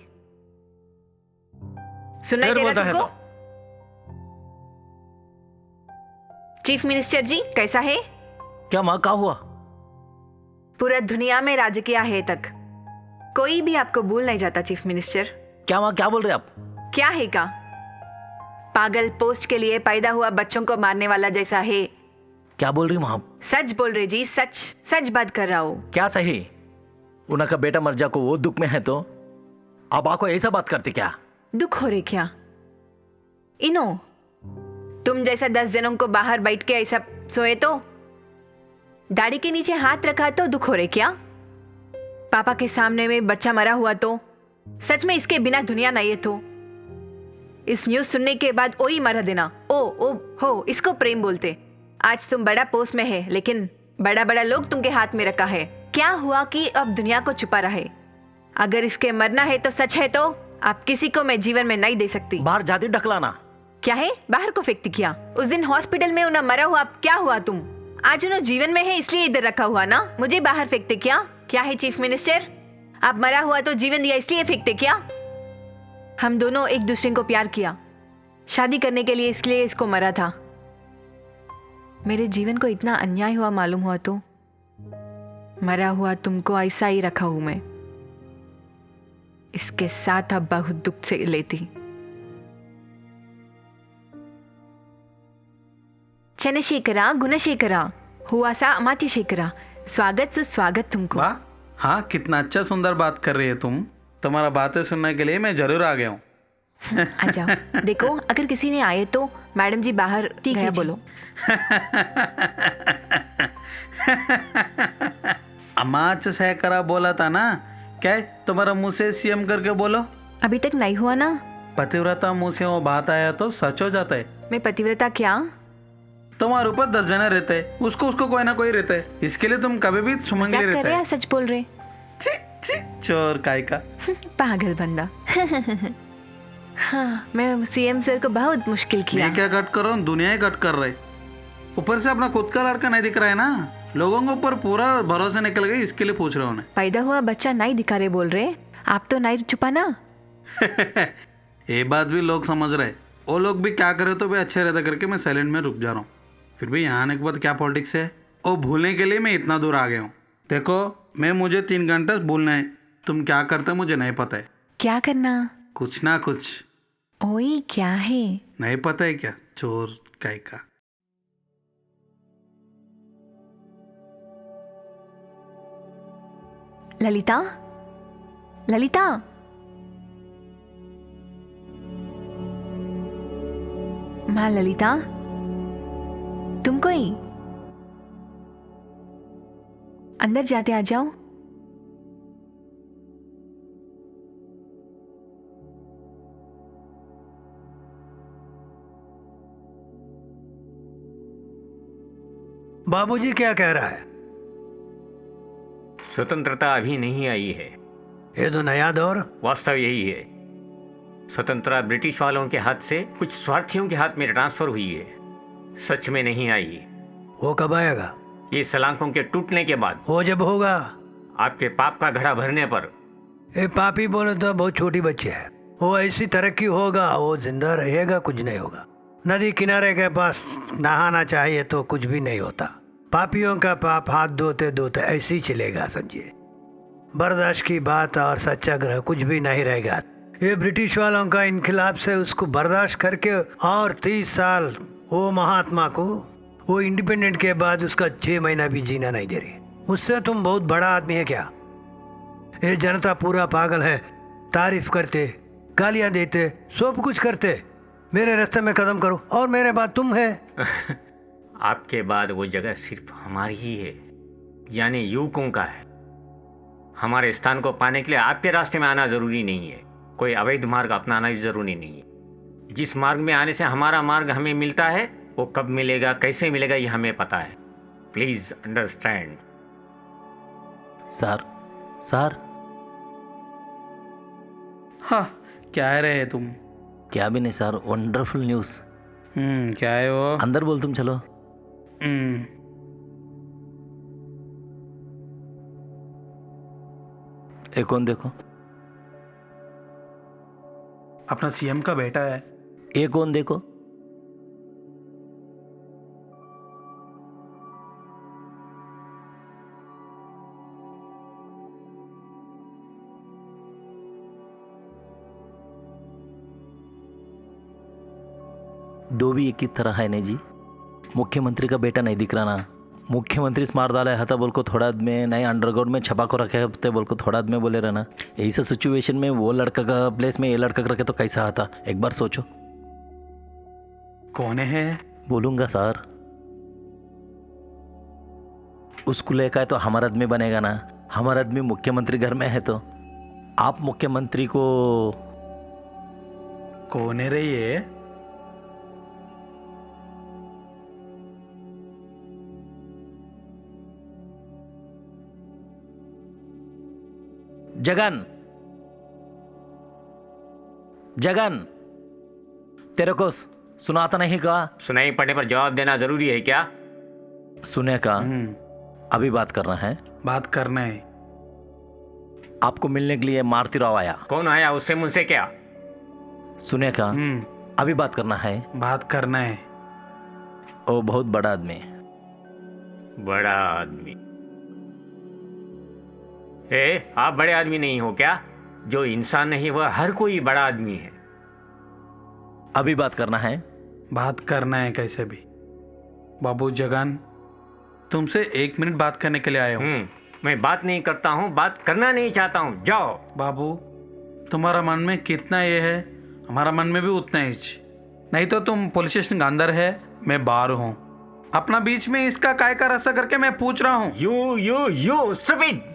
सुनाई ठेर दे बोलता रहा है तुमको? तो। चीफ मिनिस्टर जी कैसा है? क्या माँ, क्या हुआ? पूरा दुनिया में राज किया है तक, कोई भी आपको भूल नहीं जाता चीफ मिनिस्टर। क्या माँ, क्या बोल रहे आप? क्या है का? पागल पोस्ट के लिए पैदा हुआ बच्चों को मारने वाला जैसा है। क्या बोल रही माँ? सच बोल रहे जी, सच सच बात कर रहा हूँ। क्या सही? उनका बेटा मर जा को वो दुख में है तो अब आपको ऐसा बात करते क्या? दुख हो रहे क्या? इनो, तुम जैसा 10 जनों को बाहर बैठ के ऐसा सोए तो, दाढ़ी के नीचे हाथ रखा तो दुख हो रहे क्या? पापा के सामने में बच्चा मरा हुआ तो, सच में इसके बिना दुनिया नहीं है तो। इस न्यूज सुनने के बाद ओ ही मरा देना। ओ हो, इसको प्रेम बोलते। आज तुम बड़ा पोस्ट में है, लेकिन बड़ा बड़ा लोग तुमके हाथ में रखा है। क्या हुआ कि अब दुनिया को छुपा रहे? अगर इसके मरना है तो सच है तो आप किसी को मैं जीवन में नहीं दे सकती। बाहर जाती ढकलाना। क्या है? बाहर को फेंकती क्या? उस दिन हॉस्पिटल में उन्हें मरा हुआ, क्या हुआ तुम? आज उन्हें जीवन में है इसलिए इधर रखा हुआ ना, मुझे बाहर फेंकते क्या? क्या है चीफ मिनिस्टर, आप मरा हुआ तो जीवन दिया इसलिए फेंकते क्या? हम दोनों एक दूसरे को प्यार किया, शादी करने के लिए, इसलिए इसको मरा था। मेरे जीवन को इतना अन्याय हुआ मालूम हुआ तो मरा हुआ तुमको ऐसा ही रखा हूं मैं। इसके साथ अब बहुत दुख से लेती। चंद्रशेखरा, गुणशेखरा, हुआसा अमात्यशेखरा, स्वागत सुस्वागत तुमको। वाह, हाँ, कितना अच्छा सुंदर बात कर रही है तुम। तुम्हारा बातें सुनने के लिए मैं जरूर आ गया हूँ। आ जाओ। देखो, अगर किसी ने आए तो मैडम जी बाहर गया बोलो। अमाच सहकरा बोला था ना, क्या है? तुम्हारा मुंह से सीएम करके बोलो। अभी तक नहीं हुआ ना। पतिव्रता मुंह से वो बात आया तो सच हो जाता है। मैं पतिव्रता क्या? तुम्हारे ऊपर 10 जने रहते हैं, उसको कोई ना कोई रहता है, इसके लिए तुम कभी भी सुमंगली मजाक कर रहता रहे है। हैं, सच बोल रहे? ची, ची, चोर काय का। पागल बंदा। हाँ, मैं सीएम सर को बहुत मुश्किल किया। मैं क्या कट कर रहा हूँ, दुनिया ही कट कर रही। ऊपर से अपना खुद का लड़का नहीं दिख रहा है ना, लोगों के ऊपर पूरा भरोसा निकल गई, इसके लिए पूछ रहा हूँ। पैदा हुआ बच्चा नहीं दिखा रहे बोल रहे आप तो, नहीं छुपा ना। ये बात भी लोग समझ रहे, वो लोग भी क्या करे तो भी अच्छे रहता करके मैं साइलेंट में रुक जा रहा हूँ। फिर भी यहाँ आने के बाद क्या पॉलिटिक्स है, वो भूलने के लिए मैं इतना दूर आ गया हूँ। देखो, मुझे 3 घंटे भूलना है, तुम क्या करते मुझे नहीं पता है। क्या करना? कुछ ना कुछ। ओए, क्या है? नहीं पता है क्या? चोर काय का। ललिता, ललिता, माँ ललिता, तुम कोई अंदर जाते आ जाओ। बाबूजी क्या कह रहा है? स्वतंत्रता अभी नहीं आई है। ये तो नया दौर। वास्तव यही है, स्वतंत्रता ब्रिटिश वालों के हाथ से कुछ स्वार्थियों के हाथ में ट्रांसफर हुई है, सच में नहीं आई। वो कब आएगा? ये सलाखों के टूटने के बाद, वो जब होगा। आपके पाप का घड़ा भरने पर। ये पापी बोले तो बहुत छोटी बच्ची है। वो ऐसी तरक्की होगा, वो जिंदा रहेगा, कुछ नहीं होगा। नदी किनारे के पास नहाना चाहिए तो कुछ भी नहीं होता। पापियों का पाप हाथ धोते धोते ऐसे ही चलेगा, समझिए। बर्दाश्त की बात और सत्याग्रह कुछ भी नहीं रहेगा। ये ब्रिटिश वालों का इनकलाब से उसको बर्दाश्त करके और 30 साल वो महात्मा को वो इंडिपेंडेंट के बाद उसका 6 महीना भी जीना नहीं दे रही। उससे तुम बहुत बड़ा आदमी है क्या? ये जनता पूरा पागल है, तारीफ करते, गालियां देते, सब कुछ करते। मेरे रास्ते में कदम करो और मेरे बाद तुम है। आपके बाद वो जगह सिर्फ हमारी ही है, यानी युवकों का है। हमारे स्थान को पाने के लिए आपके रास्ते में आना जरूरी नहीं है, कोई अवैध मार्ग अपनाना भी जरूरी नहीं है। जिस मार्ग में आने से हमारा मार्ग हमें मिलता है, वो कब मिलेगा, कैसे मिलेगा, ये हमें पता है। Please understand. सर सर हाँ, क्या है रहे तुम? क्या भी नहीं सर, वंडरफुल न्यूज़। क्या है वो? अंदर बोल तुम, चलो। एक कौन देखो, अपना सीएम का बेटा है। एक कौन देखो। दो भी एक ही तरह है नहीं जी। मुख्यमंत्री का बेटा नहीं दिख रहा ना। मुख्यमंत्री मार डाला है था बोल को थोड़ा आदमी नहीं, अंडरग्राउंड में छपा को रखे थे बोल को थोड़ा आदमी बोले रहना। ऐसा सिचुएशन में वो लड़का का प्लेस में ये लड़का रखे तो कैसा आता, एक बार सोचो। कौन है? बोलूंगा सर, उसको लेकर है तो हमारा आदमी बनेगा ना। हमारा आदमी मुख्यमंत्री घर में है तो आप मुख्यमंत्री को। कौन है रे ये? जगन, जगन, तेरे को सुनाता नहीं का? सुनाई पड़ने पर जवाब देना जरूरी है क्या? सुने का? अभी बात करना है। बात करना है। आपको मिलने के लिए मारुति राव आया। कौन आया? उससे मुझसे क्या? सुने का? अभी बात करना है। बात करना है। वो बहुत बड़ा आदमी। बड़ा आदमी? आप बड़े आदमी नहीं हो क्या? जो इंसान नहीं वह हर कोई बड़ा आदमी है। अभी बात करना है। बात करना है कैसे भी। बाबू जगन, तुमसे 1 मिनट बात करने के लिए आया हूँ। मैं बात नहीं करता हूँ, बात करना नहीं चाहता हूँ, जाओ। बाबू, तुम्हारा मन में कितना ये है, हमारा मन में भी उतना ही। नहीं तो तुम पुलिस स्टेशन के अंदर है, मैं बाहर हूँ। अपना बीच में इसका काय का रास्ता करके मैं पूछ रहा हूँ। You stupid.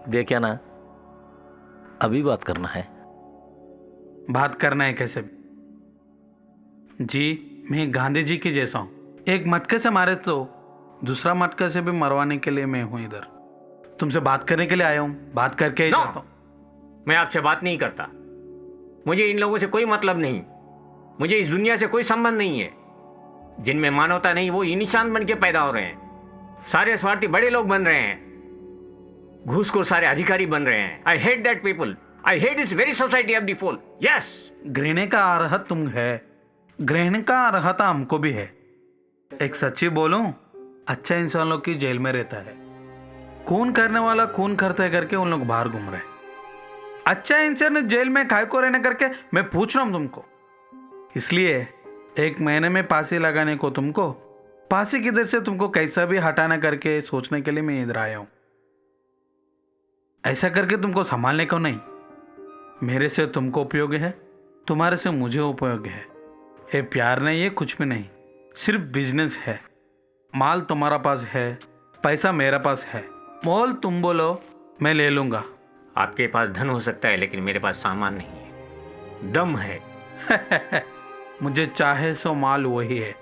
देखिए ना, अभी बात करना है। बात करना है कैसे भी। जी, मैं गांधी जी की जैसा हूँ। एक मटके से मारे तो दूसरा मटके से भी मरवाने के लिए मैं हूँ इधर। तुमसे बात करने के लिए आया हूँ, बात करके ही जाता हूँ। मैं आपसे बात नहीं करता। मुझे इन लोगों से कोई मतलब नहीं। मुझे इस दुनिया से कोई संबंध नहीं है। जिनमें मानवता नहीं वो इंसान बन के पैदा हो रहे हैं। सारे स्वार्थी बड़े लोग बन रहे हैं, घूसखोर सारे अधिकारी बन रहे हैं। I hate that people. I hate this very society of the fool. Yes, घृणा का अर्हत तुम है, घृणा का अर्हता हमको भी है। एक सच्ची बोलूं, अच्छा इंसान लोग की जेल में रहता है। खून करने वाला खून करता है करके उन लोग बाहर घूम रहे हैं। अच्छा इंसान जेल में काय को रहने करके मैं पूछ रहा हूं तुमको। इसलिए 1 महीने में फांसी लगाने को तुमको, फांसी किधर से तुमको कैसा भी हटाना करके सोचने के लिए मैं इधर आया हूं। ऐसा करके तुमको संभालने को नहीं। मेरे से तुमको उपयोग है, तुम्हारे से मुझे उपयोग है। ये प्यार नहीं है, कुछ भी नहीं, सिर्फ बिजनेस है। माल तुम्हारा पास है, पैसा मेरा पास है। मोल तुम बोलो, मैं ले लूंगा। आपके पास धन हो सकता है, लेकिन मेरे पास सामान नहीं है, दम है। मुझे चाहे सो माल वही है।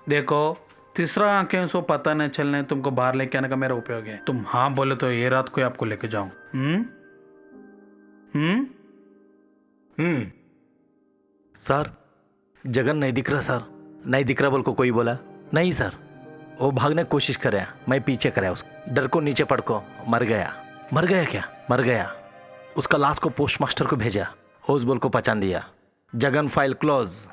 देखो, तीसरा आंखें सो पता नहीं चलने तुमको बाहर लेके आने का मेरा उपयोग है। तुम हाँ बोले तो ये रात को ही आपको लेके जाऊं। सर जगन नहीं दिख रहा सर, नहीं दिख रहा बोल को कोई बोला नहीं सर। वो भागने की कोशिश करे, मैं पीछे करे उसको, डर को नीचे पड़ को मर गया। मर गया क्या? मर गया। उसका लाश को पोस्ट मास्टर को भेजा, ओस बोल को पहचान दिया। Jagan file close.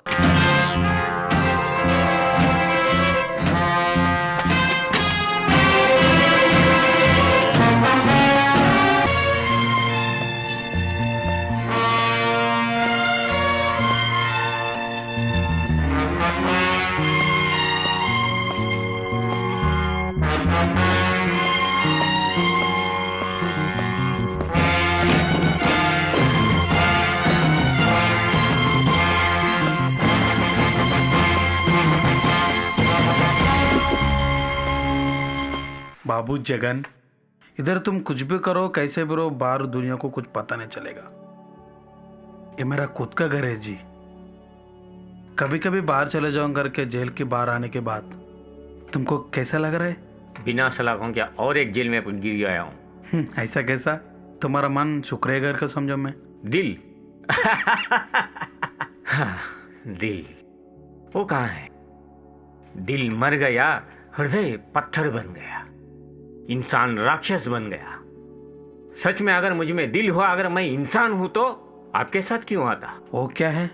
बाबू जगन, इधर तुम कुछ भी करो कैसे भी रहो, बाहर दुनिया को कुछ पता नहीं चलेगा। ये मेरा खुद का घर है जी। कभी कभी बाहर चले जाऊं करके जेल के बाहर आने के बाद तुमको कैसा लग रहा है? बिना सलाखों क्या और एक जेल में गिर गया हूँ। ऐसा कैसा? तुम्हारा मन शुक्र घर का समझो मैं। दिल दिल वो कहाँ है? दिल मर गया, हृदय पत्थर बन गया, इंसान राक्षस बन गया। सच में अगर मुझ में दिल हुआ, अगर मैं इंसान हूं तो आपके साथ क्यों आता? वो क्या है?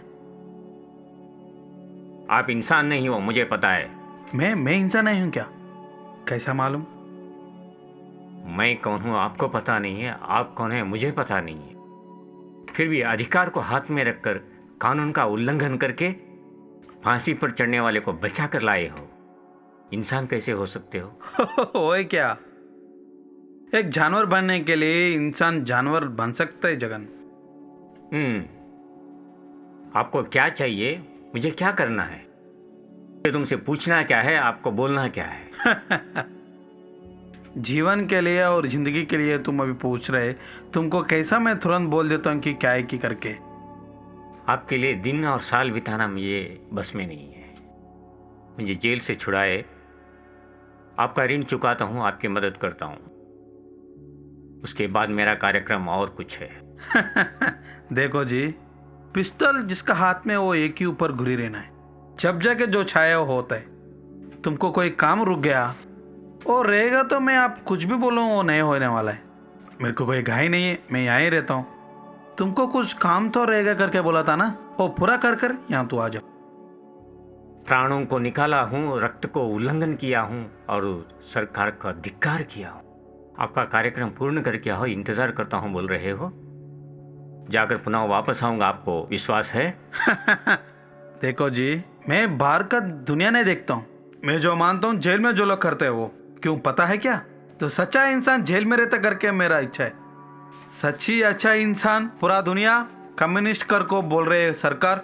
आप इंसान नहीं हो, मुझे पता है। मैं इंसान नहीं हूं क्या? कैसा मालूम? मैं कौन हूं आपको पता नहीं है, आप कौन है मुझे पता नहीं है। फिर भी अधिकार को हाथ में रखकर कानून का उल्लंघन करके फांसी पर चढ़ने वाले को बचा कर लाए हो। इंसान कैसे हो सकते हो? ओए क्या, एक जानवर बनने के लिए इंसान जानवर बन सकता है जगन? आपको क्या चाहिए? मुझे क्या करना है? तुमसे पूछना क्या है, आपको बोलना क्या है? जीवन के लिए और जिंदगी के लिए तुम अभी पूछ रहे, तुमको कैसा मैं तुरंत बोल देता हूँ कि क्या है कि करके। आपके लिए दिन और साल बिताना मुझे बस में नहीं है। मुझे जेल से छुड़ाए, आपका ऋण चुकाता हूँ, आपकी मदद करता हूँ। उसके बाद मेरा कार्यक्रम और कुछ है। देखो जी, पिस्तौल जिसका हाथ में वो एक ही ऊपर घुरी रहना है, जब जाके जो छाया वो होता है। तुमको कोई काम रुक गया और रहेगा तो मैं आप कुछ भी बोलो वो नहीं होने वाला है। मेरे को कोई घाई नहीं है, मैं यहाँ ही रहता हूँ। तुमको कुछ काम तो रहेगा करके बोला था ना, वो पूरा कर कर यहाँ तू आ जाओ। प्राणों को निकाला हूँ, रक्त को उल्लंघन किया हूँ और सरकार का धिक्कार किया हूँ। आपका कार्यक्रम पूर्ण करके आओ, इंतजार करता हूँ बोल रहे हो। जाकर पुनः वापस आऊंगा, आपको विश्वास है? देखो जी, मैं बाहर का दुनिया नहीं देखता हूँ। मैं जो मानता हूँ जेल में जो लोग करते हैं वो क्यों पता है क्या? तो सच्चा इंसान जेल में रहता करके मेरा इच्छा है। सच्ची अच्छा इंसान पूरा दुनिया कम्युनिस्ट कर को बोल रहे है सरकार।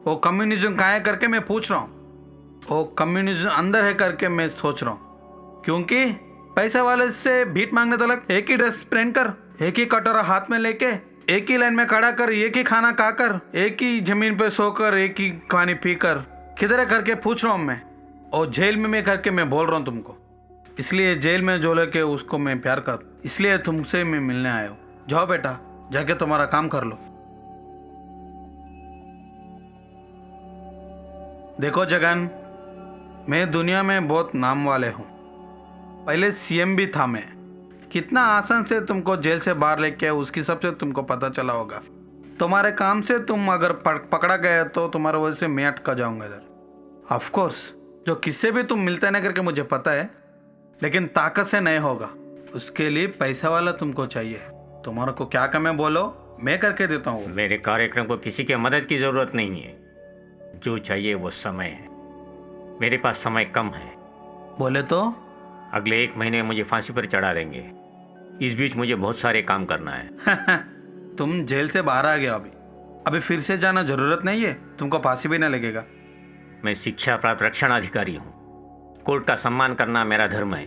वो कम्युनिज्म कहाँ है करके मैं पूछ रहा हूँ। वो कम्युनिज्म अंदर है करके मैं सोच रहा हूँ। क्योंकि पैसे वाले से भीख मांगने तक एक ही ड्रेस पहन कर, एक ही कटोरा हाथ में लेके, एक ही लाइन में खड़ा कर, एक ही खाना खाकर, एक ही जमीन पे सोकर, एक ही पानी पीकर किधर है करके पूछ रहा हूँ मैं। और जेल में मैं करके मैं बोल रहा हूँ तुमको। इसलिए जेल में जो लेके उसको मैं प्यार कर, इसलिए तुमसे मैं मिलने आया हूँ। जाओ बेटा, जाके तुम्हारा काम कर लो। देखो जगन, मैं दुनिया में बहुत नाम वाले हूँ। पहले सीएम भी था मैं। कितना आसान से तुमको जेल से बाहर लेके उसकी सबसे तुमको पता चला होगा। तुम्हारे काम से तुम अगर पकड़ा गए तो तुम्हारे वजह से मैं अटका जाऊंगा इधर। ऑफ कोर्स जो किससे भी तुम मिलते नहीं करके मुझे पता है, लेकिन ताकत से नहीं होगा। उसके लिए पैसा वाला तुमको चाहिए। तुम्हारा को क्या कम है बोलो, मैं करके देता हूँ। मेरे कार्यक्रम को किसी की मदद की जरूरत नहीं है। जो चाहिए वो समय है। मेरे पास समय कम है। बोले तो अगले 1 महीने मुझे फांसी पर चढ़ा देंगे। इस बीच मुझे बहुत सारे काम करना है। तुम जेल से बाहर आ गया, अभी फिर से जाना जरूरत नहीं है। तुमको फांसी भी ना लगेगा। मैं शिक्षा प्राप्त रक्षण अधिकारी हूँ। कोर्ट का सम्मान करना मेरा धर्म है।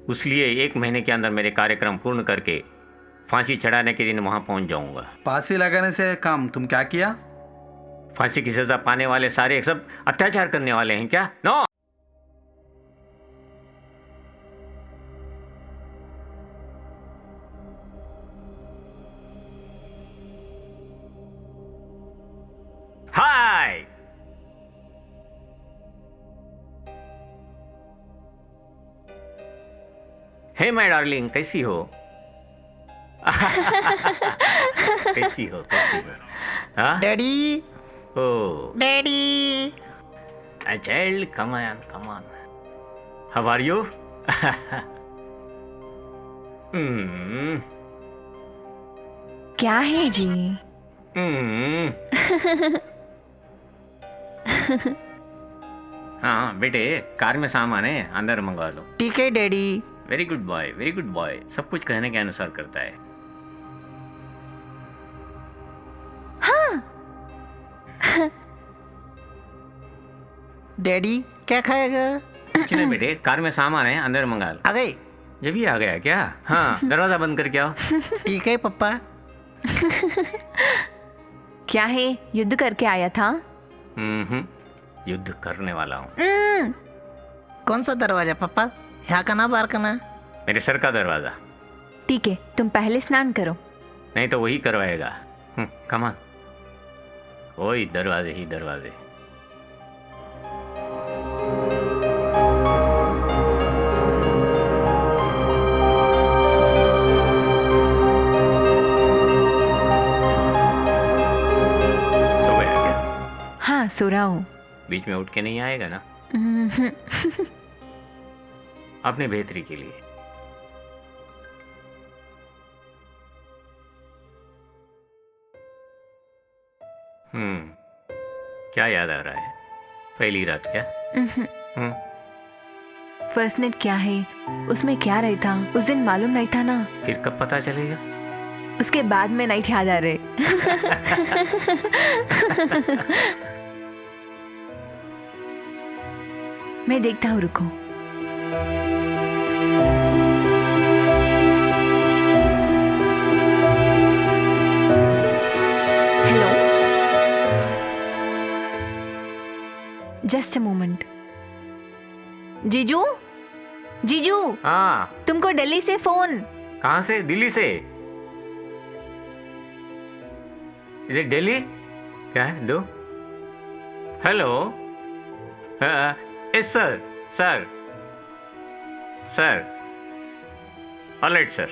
इसलिए 1 महीने के अंदर मेरे कार्यक्रम पूर्ण करके फांसी चढ़ाने के दिन वहाँ पहुँच जाऊँगा। फांसी लगाने से काम तुम क्या किया? फांसी की सजा पाने वाले सारे सब अत्याचार करने वाले हैं क्या? No. Bye. Hey my darling, कैसी हो? कैसी हो? हाँ? Daddy Oh, daddy a child, come on, come on. How are you? Hmm. क्या है जी? Hmm. हाँ बेटे, कार में सामान है, अंदर मंगवा लो। ठीक है daddy. Very good boy, very good boy. सब कुछ कहने के अनुसार करता है। डैडी क्या खाएगा? कुछ नहीं बेटे, कार में सामान है, अंदर मंगा लो। आ गए? जब ही आ गया क्या? हाँ, दरवाजा बंद करके आओ। ठीक है पप्पा। क्या है, युद्ध करके आया था? युद्ध करने वाला हूँ। कौन सा दरवाजा पप्पा? यहाँ का ना बाहर का ना? मेरे सर का दरवाजा। ठीक है, तुम पहले स्नान करो। नहीं तो वही करवाएगा। कमान, वही दरवाजे ही दरवाजे। सो गया क्या? हाँ, सो रहा हूँ। बीच में उठ के नहीं आएगा ना? अपने बेहतरी के लिए। क्या याद आ रहा है? पहली रात क्या? फर्स्ट नाइट क्या है, उसमें क्या रहा था उस दिन मालूम नहीं था ना। फिर कब पता चलेगा? उसके बाद में नाइट याद आ रहे। मैं देखता हूँ, रुको। Hello, just a moment. जीजू, जीजू, हाँ, तुमको दिल्ली से फोन। कहाँ से? दिल्ली से? Is it Delhi? क्या है? दो। Hello, yes sir, sir, sir, alright sir.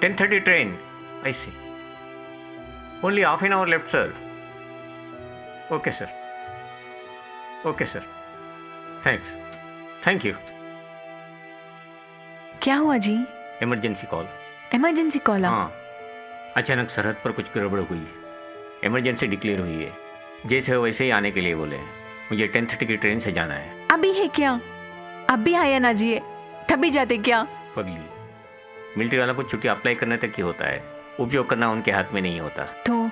10:30 train. I see. Only half an hour left sir. Okay sir, okay sir, thanks, thank you. क्या हुआ जी? Emergency call. Emergency call? हाँ, अचानक सरहद पर कुछ गड़बड़ हुई। इमरजेंसी डिक्लेयर हुई है। जैसे हो वैसे ही आने के लिए बोले हैं। मुझे 10:30 की ट्रेन से जाना है। अभी है क्या? अभी आया ना जी, तभी जाते क्या? पगली, मिलिट्री वाला को छुट्टी अप्लाई करने तक ही होता है, उपयोग करना उनके हाथ में नहीं होता। तो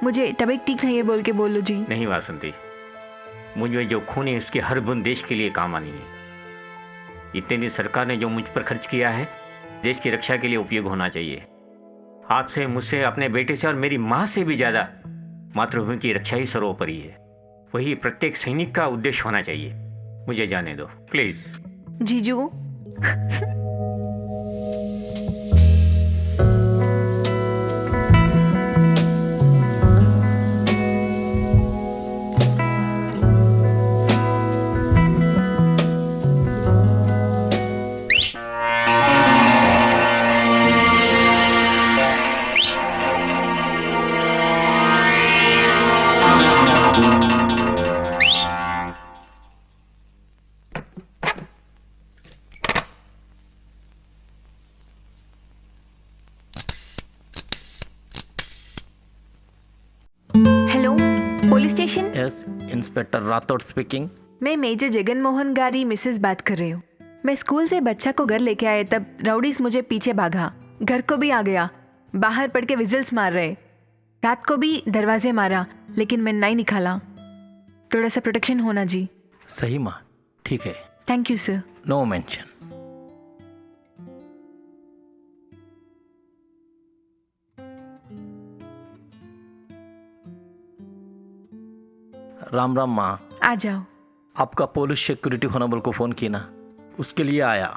मुझे तबीयत ठीक नहीं है बोल के बोलो जी। नहीं वासंती, मुझे जो खून है उसकी हर बूंद देश के लिए काम आनी है। इतने दिन सरकार ने जो मुझ पर खर्च किया है, देश की रक्षा के लिए उपयोग होना चाहिए। आपसे, मुझसे, अपने बेटे से और मेरी माँ से भी ज्यादा मातृभूमि की रक्षा ही सर्वोपरि है। वही प्रत्येक सैनिक का उद्देश्य होना चाहिए। मुझे जाने दो प्लीज। जीजू, hello, police station. Yes, inspector Rathore speaking. मैं मेजर जगन मोहन गारी मिसेस बात कर रही हूँ। मैं स्कूल से बच्चा को घर लेके आए तब राउडीज मुझे पीछे भागा, घर को भी आ गया, बाहर पड़ के विजिल्स मार रहे, रात को भी दरवाजे मारा, लेकिन मैं नहीं निकाला। थोड़ा सा प्रोटेक्शन होना जी। सही माँ, ठीक है। Thank you sir. No mention. Ram Ram माँ। आ जाओ। आपका पुलिस सिक्योरिटी होनाबल को फोन किया ना, उसके लिए आया।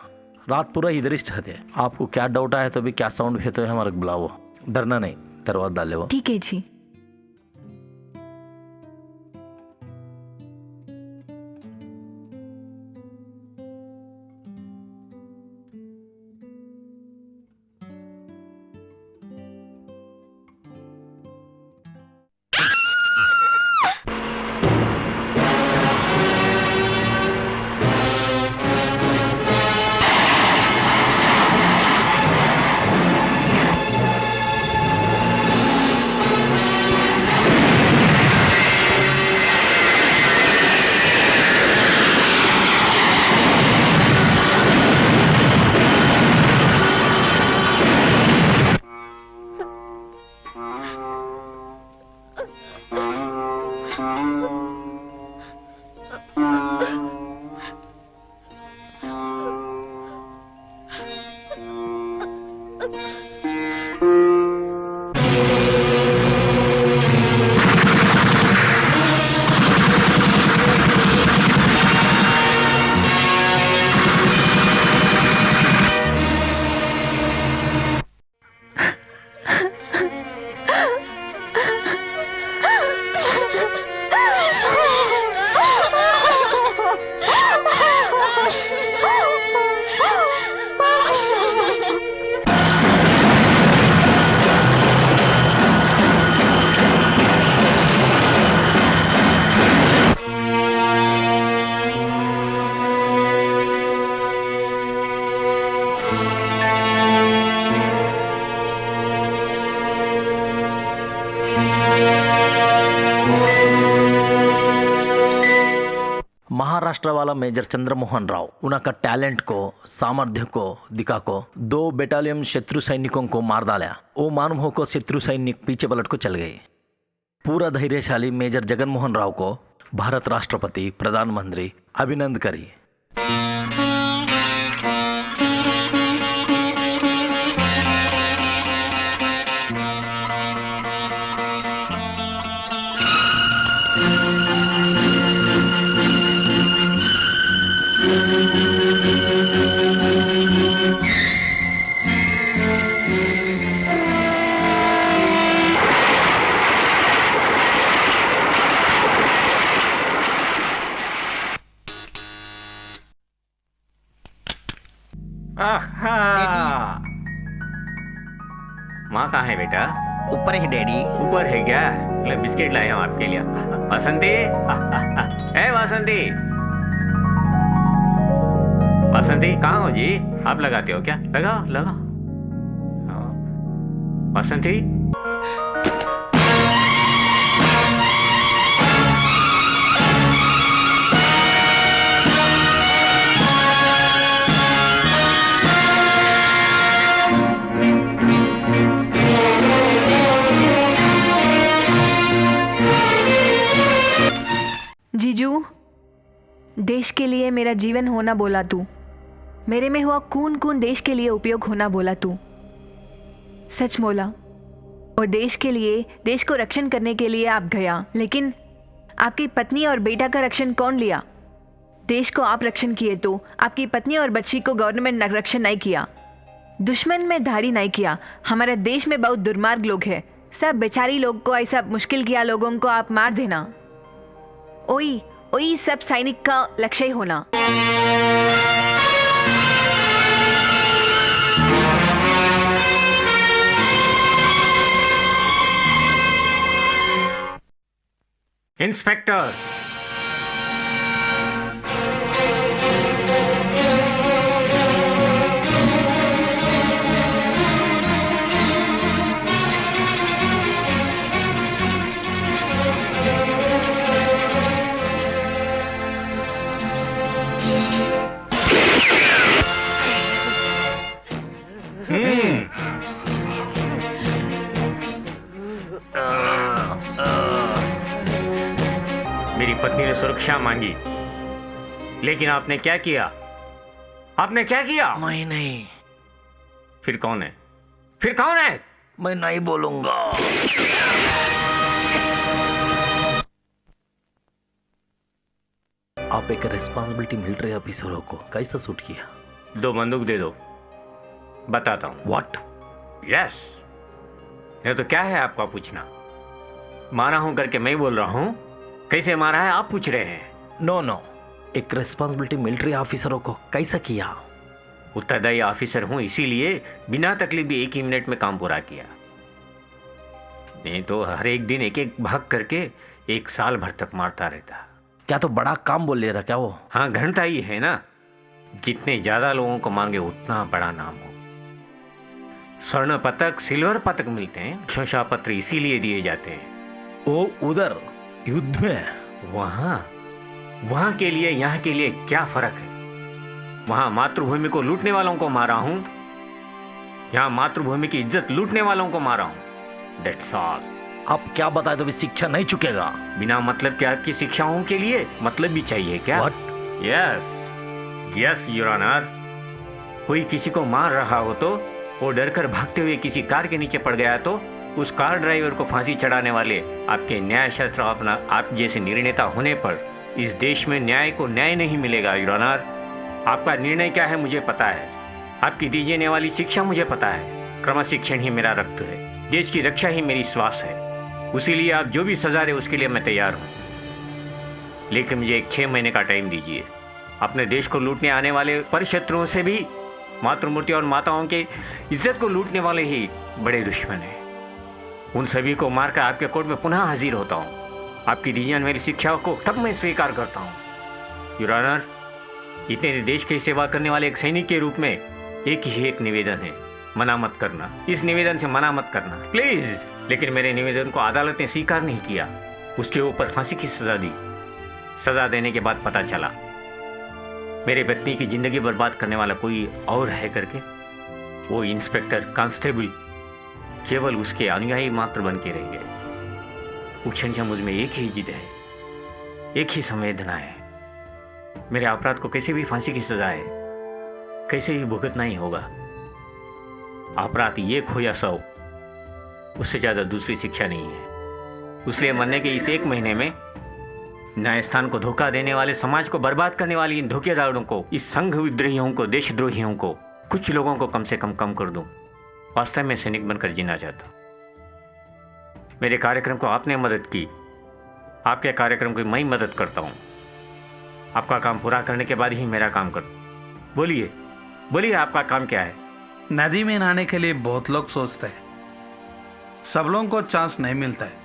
रात पूरा इधर ही रहते। आपको क्या डाउट आया तो भी क्या साउंड भी तो हमारे बुलाओ, डरना नहीं, दरवाजा डाले वो। ठीक है जी। महाराष्ट्र वाला मेजर चंद्रमोहन राव उनका टैलेंट को सामर्थ्य को दिखा को 2 बटालियन शत्रु सैनिकों को मार डाला। वो मालूम हो को शत्रु सैनिक पीछे पलट को चल गए। पूरा धैर्यशाली मेजर जगनमोहन राव को भारत राष्ट्रपति प्रधानमंत्री अभिनंदन करी। माँ कहाँ है बेटा? ऊपर ही डैडी। ऊपर है क्या? ले बिस्किट लाया हूँ आपके लिए। वासंती, ए वासंती, वासंती कहाँ हो जी? आप लगाते हो क्या? लगाओ लगाओ। वासंती, जीजू, देश के लिए मेरा जीवन होना बोला तू, मेरे में हुआ खून खून देश के लिए उपयोग होना बोला तू। सच बोला। और देश के लिए, देश को रक्षण करने के लिए आप गया, लेकिन आपकी पत्नी और बेटा का रक्षण कौन लिया? देश को आप रक्षण किए तो आपकी पत्नी और बच्ची को गवर्नमेंट रक्षण नहीं किया, दुश्मन में धाड़ी नहीं किया। हमारे देश में बहुत दुर्मार्ग लोग हैं, सब बेचारी लोग को, ऐसा मुश्किल किया लोगों को आप मार देना, ओई ओई सब सैनिक का लक्ष्य होना। इंस्पेक्टर, मेरी पत्नी ने सुरक्षा मांगी, लेकिन आपने क्या किया? आपने क्या किया? मैं नहीं। फिर कौन है? फिर कौन है? मैं नहीं बोलूंगा। आप एक रेस्पॉन्सिबिलिटी मिलिट्री ऑफिसरों को कैसा सूट किया? 2 बंदूक दे दो, बताता हूं। व्हाट? यस। ये तो क्या है आपका पूछना? मारा हूं करके मैं बोल रहा हूं, कैसे मारा है आप पूछ रहे हैं? नो नो, एक रेस्पॉन्सिबिलिटी मिलिट्री ऑफिसरों को कैसा किया? उत्तरदायी ऑफिसर हूं, इसीलिए बिना तकलीफ भी 1 ही मिनट में काम पूरा किया। नहीं तो हर एक दिन एक एक भाग करके 1 साल भर तक मारता रहता। क्या तो बड़ा काम बोल ले रहा क्या वो? हाँ, घंटा ही है ना, जितने ज्यादा लोगों को मांगे उतना बड़ा नाम हो। स्वर्ण पदक, सिल्वर पदक मिलते हैं, प्रशंसा पत्र इसीलिए दिए जाते हैं। वो उधर युद्ध में, वहां के लिए यहाँ के लिए क्या फर्क है? वहां मातृभूमि को लूटने वालों को मारा हूं, यहाँ मातृभूमि की इज्जत लूटने वालों को मारा हूं। That's all. आप क्या बताए तो भी शिक्षा नहीं चुकेगा। बिना मतलब के आपकी शिक्षाओं के लिए मतलब भी चाहिए क्या? What? Yes yes your honour. कोई किसी को मार रहा हो तो वो डर कर भागते हुए किसी कार के नीचे पड़ गया तो उस कार ड्राइवर को फांसी चढ़ाने वाले आपके न्याय शास्त्र अपना आप जैसे निर्णेता होने पर इस देश में न्याय को न्याय नहीं मिलेगा योर ऑनर। आपका निर्णय क्या है मुझे पता है, आपकी दी जाने वाली शिक्षा मुझे पता है। क्रमशिक्षण ही मेरा रक्त है, देश की रक्षा ही मेरी श्वास है। उसीलिए आप जो भी सजा दे उसके लिए मैं तैयार हूँ, लेकिन मुझे एक 6 महीने का टाइम दीजिए। अपने देश को लूटने आने वाले परशत्रुओं से भी मातृमूर्ति और माताओं के इज्जत को लूटने वाले ही बड़े दुश्मन हैं। उन सभी को मारकर आपके कोर्ट में पुनः हाजिर होता हूँ। आपकी दी जाने वाली शिक्षाओं को तब मैं स्वीकार करता हूँ। योर ऑनर, इतने देश की सेवा करने वाले एक सैनिक के रूप में एक निवेदन है, मना मत करना। इस निवेदन से मना मत करना प्लीज। लेकिन मेरे निवेदन को अदालत ने स्वीकार नहीं किया, उसके ऊपर फांसी की सजा दी। सजा देने के बाद पता चला मेरे पत्नी की जिंदगी बर्बाद करने वाला कोई और है करके। वो इंस्पेक्टर कांस्टेबल केवल उसके अनुयायी मात्र बन के रह गए। उस क्षण मुझ में एक ही जिद है, एक ही संवेदना है। मेरे अपराध को कैसे भी फांसी की सजा है, कैसे ही भुगतना ही होगा। अपराध 1 हो या 100, उससे ज्यादा दूसरी शिक्षा नहीं है। इसलिए मरने के इस 1 महीने में न्यायस्थान को धोखा देने वाले, समाज को बर्बाद करने वाली इन धोखेदारों को, इस संघ विद्रोहियों को, देशद्रोहियों को, कुछ लोगों को कम से कम कर दूं। वास्तव में सैनिक बनकर जीना चाहता। मेरे कार्यक्रम को आपने मदद की, आपके कार्यक्रम की मैं मदद करता हूं। आपका काम पूरा करने के बाद ही मेरा काम कर। बोलिए बोलिए, आपका काम क्या है? नदी में नहाने के लिए बहुत लोग सोचते हैं, सब लोगों को चांस नहीं मिलता है।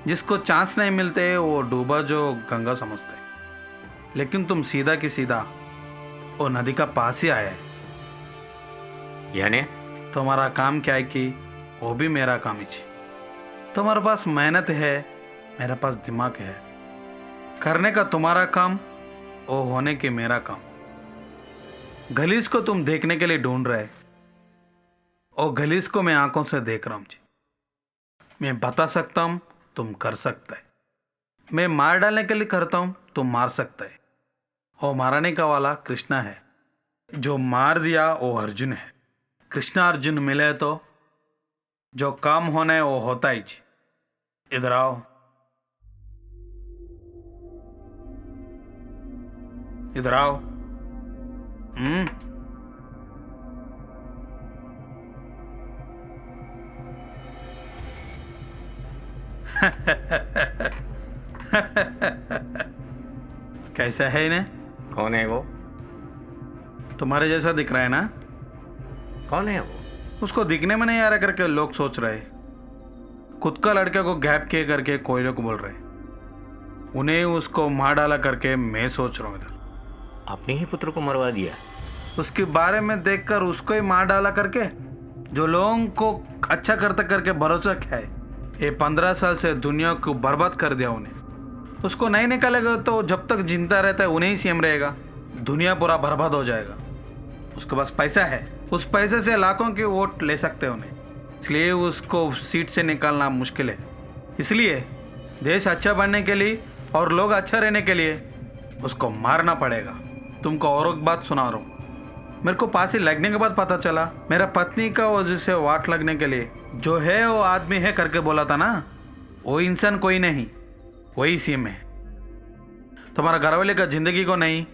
जिसको चांस नहीं मिलते है वो डूबा जो गंगा समझते है। लेकिन तुम सीधा की सीधा वो नदी का पास ही आए है। यानी तुम्हारा काम क्या है कि वो भी मेरा काम ही। तुम्हारे पास मेहनत है, मेरे पास दिमाग है। करने का तुम्हारा काम, वो होने के मेरा काम। गलीस को तुम देखने के लिए ढूंढ रहे, और गलीस को मैं आंखों से देख रहा हूं जी। मैं बता सकता हूं, तुम कर सकते है। मैं मार डालने के लिए करता हूं, तुम मार सकते है। और मारने का वाला कृष्णा है, जो मार दिया वो अर्जुन है। कृष्णा अर्जुन मिले तो जो काम होना है वो होता ही जी। इधर आओ, इधर आओ। कैसा है इन्हें? कौन है वो? तुम्हारे जैसा दिख रहा है ना? कौन है वो? उसको दिखने में नहीं आ रहा करके लोग सोच रहे। खुद का लड़के को गैप किए करके कोई लोग बोल रहे, उन्हें उसको मार डाला करके मैं सोच रहा हूँ इधर। अपने ही पुत्र को मरवा दिया? उसके बारे में देखकर उसको ही मार डाला करके जो लोगों को अच्छा करते करके भरोसा क्या है। ये 15 साल से दुनिया को बर्बाद कर दिया उन्हें। उसको नहीं निकालेगा तो जब तक जिंदा रहता है उन्हें ही सीएम रहेगा, दुनिया पूरा बर्बाद हो जाएगा। उसके पास पैसा है, उस पैसे से लाखों के वोट ले सकते हैं उन्हें, इसलिए उसको सीट से निकालना मुश्किल है। इसलिए देश अच्छा बनने के लिए और लोग अच्छा रहने के लिए उसको मारना पड़ेगा। तुमको और एक बात सुना रहा हूँ। मेरे को फांसी लगने के बाद पता चला मेरा पत्नी का वजह से वाट लगने के लिए जो है वो आदमी है करके बोला था ना, वो इंसान कोई नहीं, वही सीएम है। तुम्हारा घरवाले का जिंदगी को नहीं,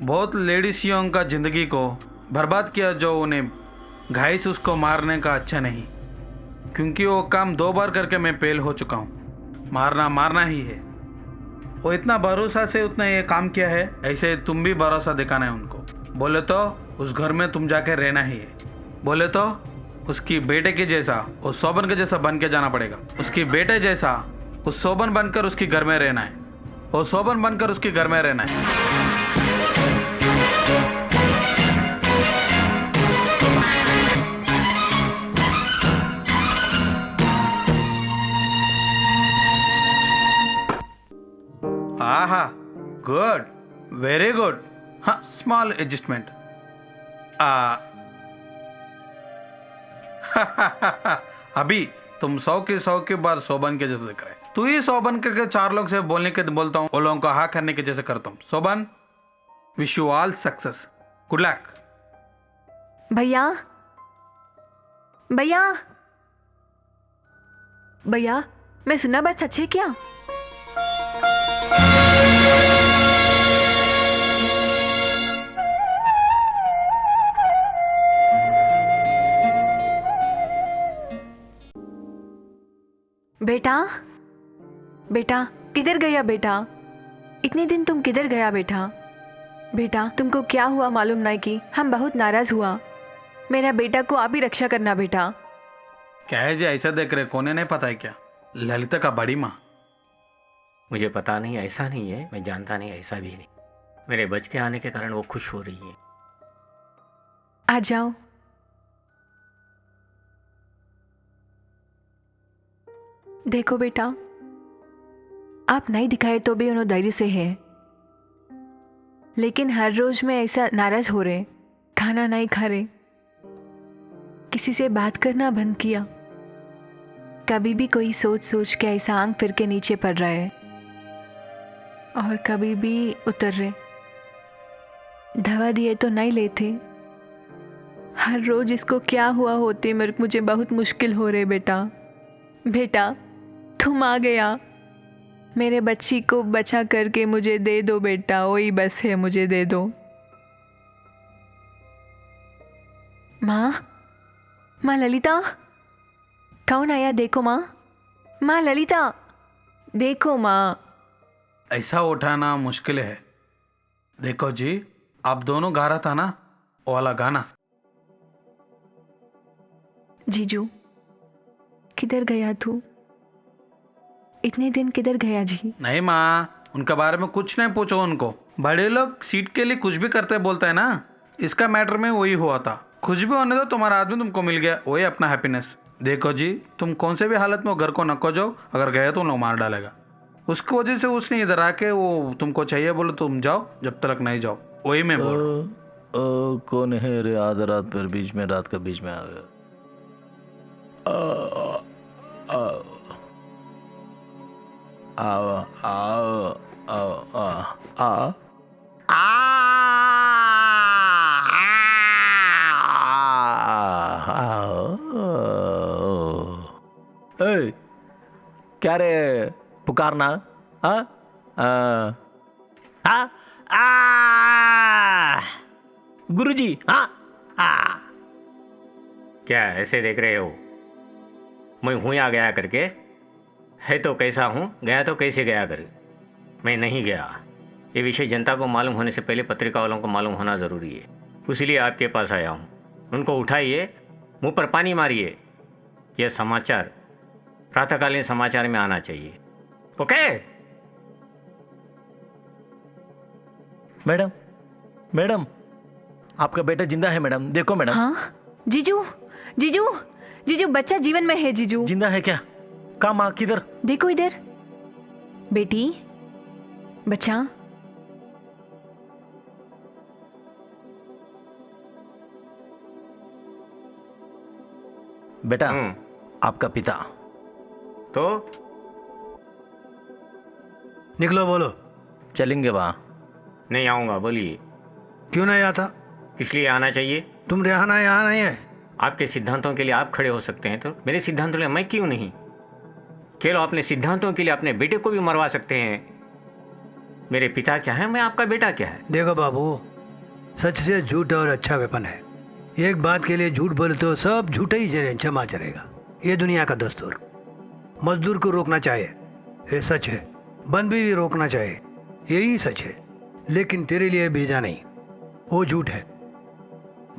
बहुत लेडीसियों का जिंदगी को बर्बाद किया, जो उन्हें घाई से उसको मारने का अच्छा नहीं, क्योंकि वो काम 2 बार करके मैं फेल हो चुका हूँ। मारना मारना ही है। वो इतना भरोसा से उतना ये काम किया है, ऐसे तुम भी भरोसा दिखाना है उनको। बोले तो उस घर में तुम जाके रहना ही है, बोले तो उसकी बेटे के जैसा, उस शोभन के जैसा बन के जाना पड़ेगा। उसकी बेटे जैसा उस शोभन बनकर उसके घर में रहना है, और शोभन बनकर उसके घर में रहना है। आहा, गुड, वेरी गुड। हाँ, स्मॉल एडजस्टमेंट। अभी तुम 100 के 100 के बाद शोभन के जैसे दिख रहे। तू ही शोभन करके 4 लोग से बोलने के बोलता हूँ, वो लोगों को हाँ करने के जैसे करता हूँ। Shobhan, wish you all success, good luck. भैया भैया, भैया, मैं सुना बात सच है क्या? बेटा, बेटा, किधर गया बेटा? इतने दिन तुम किधर गया बेटा? बेटा, तुमको क्या हुआ मालूम नहीं कि हम बहुत नाराज हुआ। मेरा बेटा को आप ही रक्षा करना बेटा। क्या है जी ऐसा देख रहे, कोने नहीं पता है क्या? ललिता का बड़ी माँ। मुझे पता नहीं, ऐसा नहीं है, मैं जानता नहीं, ऐसा भी नहीं। मेरे बच के आने के कारण वो खुश हो रही है। आ जाओ। देखो बेटा, आप नहीं दिखाए तो भी उन्होंने धैर्य से है, लेकिन हर रोज में ऐसा नाराज हो रहे, खाना नहीं खा रहे, किसी से बात करना बंद किया, कभी भी कोई सोच सोच के ऐसा आंख फिर के नीचे पड़ रहा है और कभी भी उतर रहे। दवा दिए तो नहीं लेते। हर रोज इसको क्या हुआ होती मुझे बहुत मुश्किल हो रहे बेटा। बेटा, तुम आ गया, मेरे बच्ची को बचा करके मुझे दे दो बेटा, वही बस है, मुझे दे दो। माँ, माँ ललिता, कौन आया? देखो माँ, माँ ललिता, देखो माँ। ऐसा उठाना मुश्किल है। देखो जी, आप दोनों गा रहा था ना वो वाला गाना। जीजू, किधर गया तू? इतने दिन किधर गया जी? नहीं माँ, उनके बारे में कुछ नहीं पूछो उनको। बड़े लोग सीट के लिए कुछ भी करते बोलता है ना, इसका मैटर में वही हुआ था। कुछ भी होने दो, तुम्हारा आदमी तुमको मिल गया, वही अपना हैप्पीनेस। देखो जी, तुम कौन से भी हालत में घर को नको जाओ, अगर गए तो उन लोग मार डालेगा। उसकी वजह से उसने इधर आके वो तुमको चाहिए बोलो तुम जाओ, जब तक नहीं जाओ, वही मैं बोल रहा हूँ। कौन है रे आधा रात पर बीच में, रात का बीच में आ गया? आओ आओ आओ आओ आ ए, क्या रे पुकारना? हाँ हाँ गुरुजी, हाँ क्या ऐसे देख रहे हो? मैं हूँ या गया करके? है तो कैसा हूँ, गया तो कैसे गया कर? मैं नहीं गया। ये विषय जनता को मालूम होने से पहले पत्रिका वालों को मालूम होना ज़रूरी है, इसीलिए आपके पास आया हूँ। उनको उठाइए, मुंह पर पानी मारिए। यह समाचार प्रातःकालीन समाचार में आना चाहिए। ओके? मैडम, मैडम, आपका बेटा जिंदा है मैडम, देखो मैडम। हाँ जीजू, जीजू, जीजू, बच्चा जीवन में है जीजू। जिंदा है क्या? कहाँ माँ, किधर? देखो इधर। बेटी, बच्चा, बेटा आपका पिता। तो निकलो, बोलो। चलेंगे वहाँ। नहीं आऊँगा, बोलिए। क्यों नहीं आता? इसलिए आना चाहिए। तुम रहना यहाँ नहीं है। आपके सिद्धांतों के लिए आप खड़े हो सकते हैं, तो मेरे सिद्धांतों के लिए मैं क्यों नहीं? केवल अपने सिद्धांतों के लिए अपने बेटे को भी मरवा सकते हैं। मेरे पिता क्या है, मैं आपका बेटा क्या है? देखो बाबू, सच से झूठ और अच्छा वेपन है। एक बात के लिए झूठ बोले तो सब झूठे ही क्षमा चलेगा, ये दुनिया का दस्तूर। मजदूर को रोकना चाहिए, ये सच है। बंद भी रोकना चाहिए, यही सच है। लेकिन तेरे लिए भेजा नहीं, वो झूठ है।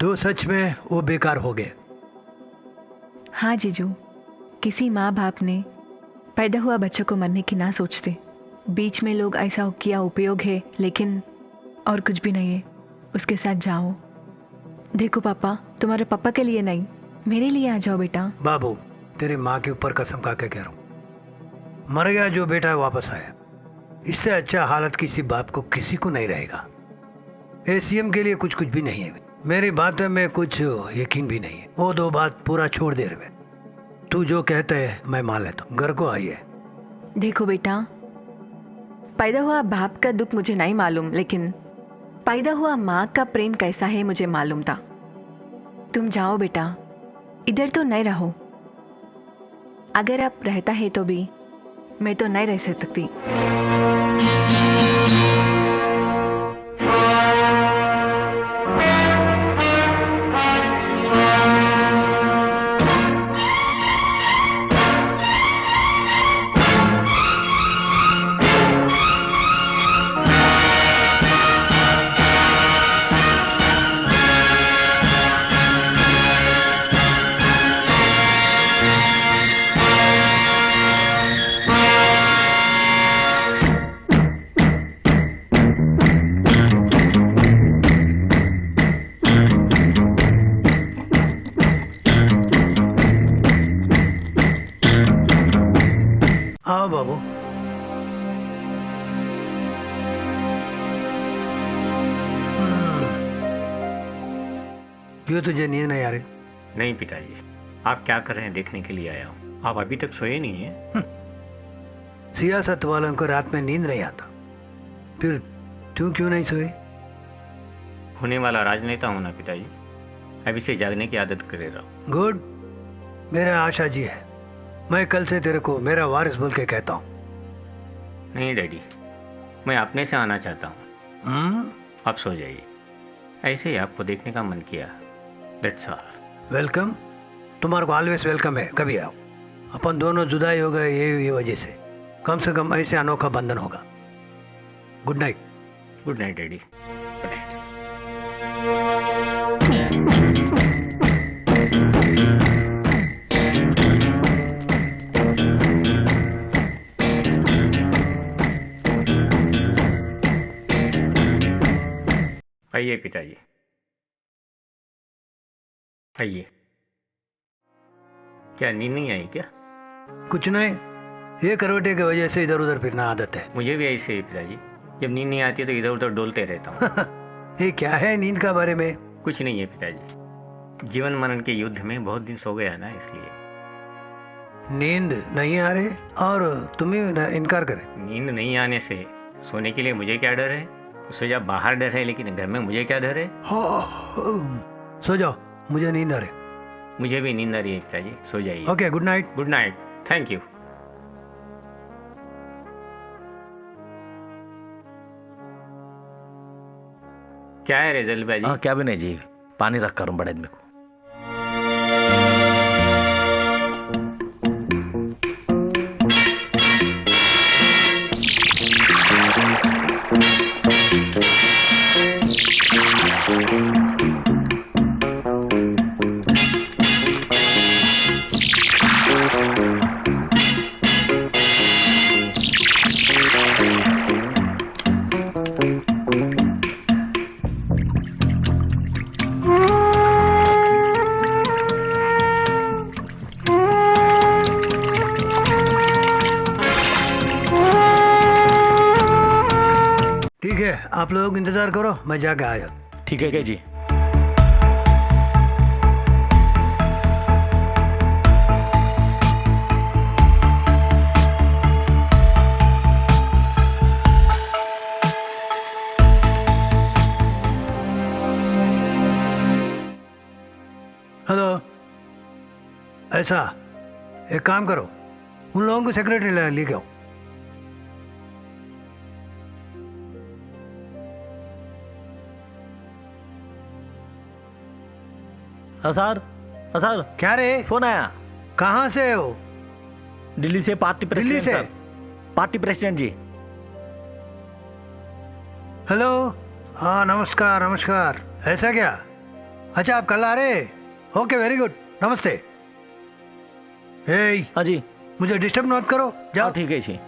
दो सच में वो बेकार हो गए। हाँ जीजू, किसी माँ बाप ने पैदा हुआ बच्चों को मरने की ना सोचते। बीच में लोग ऐसा किया उपयोग है, लेकिन और कुछ भी नहीं है। उसके साथ जाओ। देखो पापा, तुम्हारे पापा के लिए नहीं, मेरे लिए आ जाओ बेटा। बाबू, तेरे माँ के ऊपर कसम खा के कह रहा हूँ, मर गया जो बेटा वापस आया, इससे अच्छा हालत किसी बाप को किसी को नहीं रहेगा। एसीएम के लिए कुछ भी नहीं है। मेरी बात में कुछ यकीन भी नहीं है। वो दो बात पूरा छोड़ दे रहे। तू जो कहते है मैं मान लेता हूँ। घर को आइए। देखो बेटा, पैदा हुआ बाप का दुख मुझे नहीं मालूम, लेकिन पैदा हुआ माँ का प्रेम कैसा है मुझे मालूम था। तुम जाओ बेटा, इधर तो नहीं रहो। अगर आप रहता है तो भी मैं तो नहीं रह सकती। आओ बाबू। क्यों तुझे नींद नहीं आ रही? नहीं पिताजी, आप क्या कर रहे हैं देखने के लिए आया हूँ। आप अभी तक सोए नहीं हैं? सियासत वालों को रात में नींद नहीं आता, फिर तू क्यों नहीं सोई? होने वाला राजनेता हूँ ना पिताजी, अभी से जागने की आदत करे रहो। गुड, मेरा आशा जी है। मैं कल से तेरे को मेरा वारिस बोल के कहता हूँ। नहीं डैडी, मैं अपने से आना चाहता हूँ। आप सो जाइए, ऐसे ही आपको देखने का मन किया, दैट्स ऑल। वेलकम, तुम्हारे को ऑलवेज वेलकम है, कभी आओ। अपन दोनों जुदाई हो गए ये वजह से, कम से कम ऐसे अनोखा बंधन होगा। Good night. Good night daddy. आइए पिताजी, आइए। क्या नींद नहीं आई क्या? कुछ नहीं, ये करवटे की वजह से इधर उधर फिरना आदत है। मुझे भी ऐसे ही पिताजी, जब नींद नहीं आती है तो इधर उधर डोलते रहता हूँ। ये क्या है नींद का बारे में? कुछ नहीं है पिताजी, जीवन मरण के युद्ध में बहुत दिन सो गया ना, इसलिए। नींद नहीं आ रही और तुम ही इनकार करे? नींद नहीं आने से सोने के लिए मुझे क्या डर है? उससे जब बाहर डर है, लेकिन घर में मुझे क्या डर है? सो जाओ, मुझे नींद आ रही। मुझे भी नींद आ रही है पिताजी, सो जाइए। Okay, good night. Good night, thank you. क्या है रेजल भाई? हाँ क्या भी नहीं जी, पानी रख कर बड़े आदमी को। ठीक है, आप लोग इंतजार करो, मैं जाके आया। ठीक है जी। हेलो, ऐसा एक काम करो, उन लोगों को सेक्रेटरी लेके आओ। असर असर, क्या रे? फोन आया। कहाँ से हो? दिल्ली से पार्टी दिल्ली प्रेसिडेंट से? साहब। पार्टी प्रेसिडेंट जी। हेलो, हाँ नमस्कार नमस्कार। ऐसा क्या? अच्छा, आप कल आ रहे? ओके, वेरी गुड, नमस्ते। हे, हाँ जी। मुझे डिस्टर्ब मत करो, जाओ। हाँ ठीक है जी।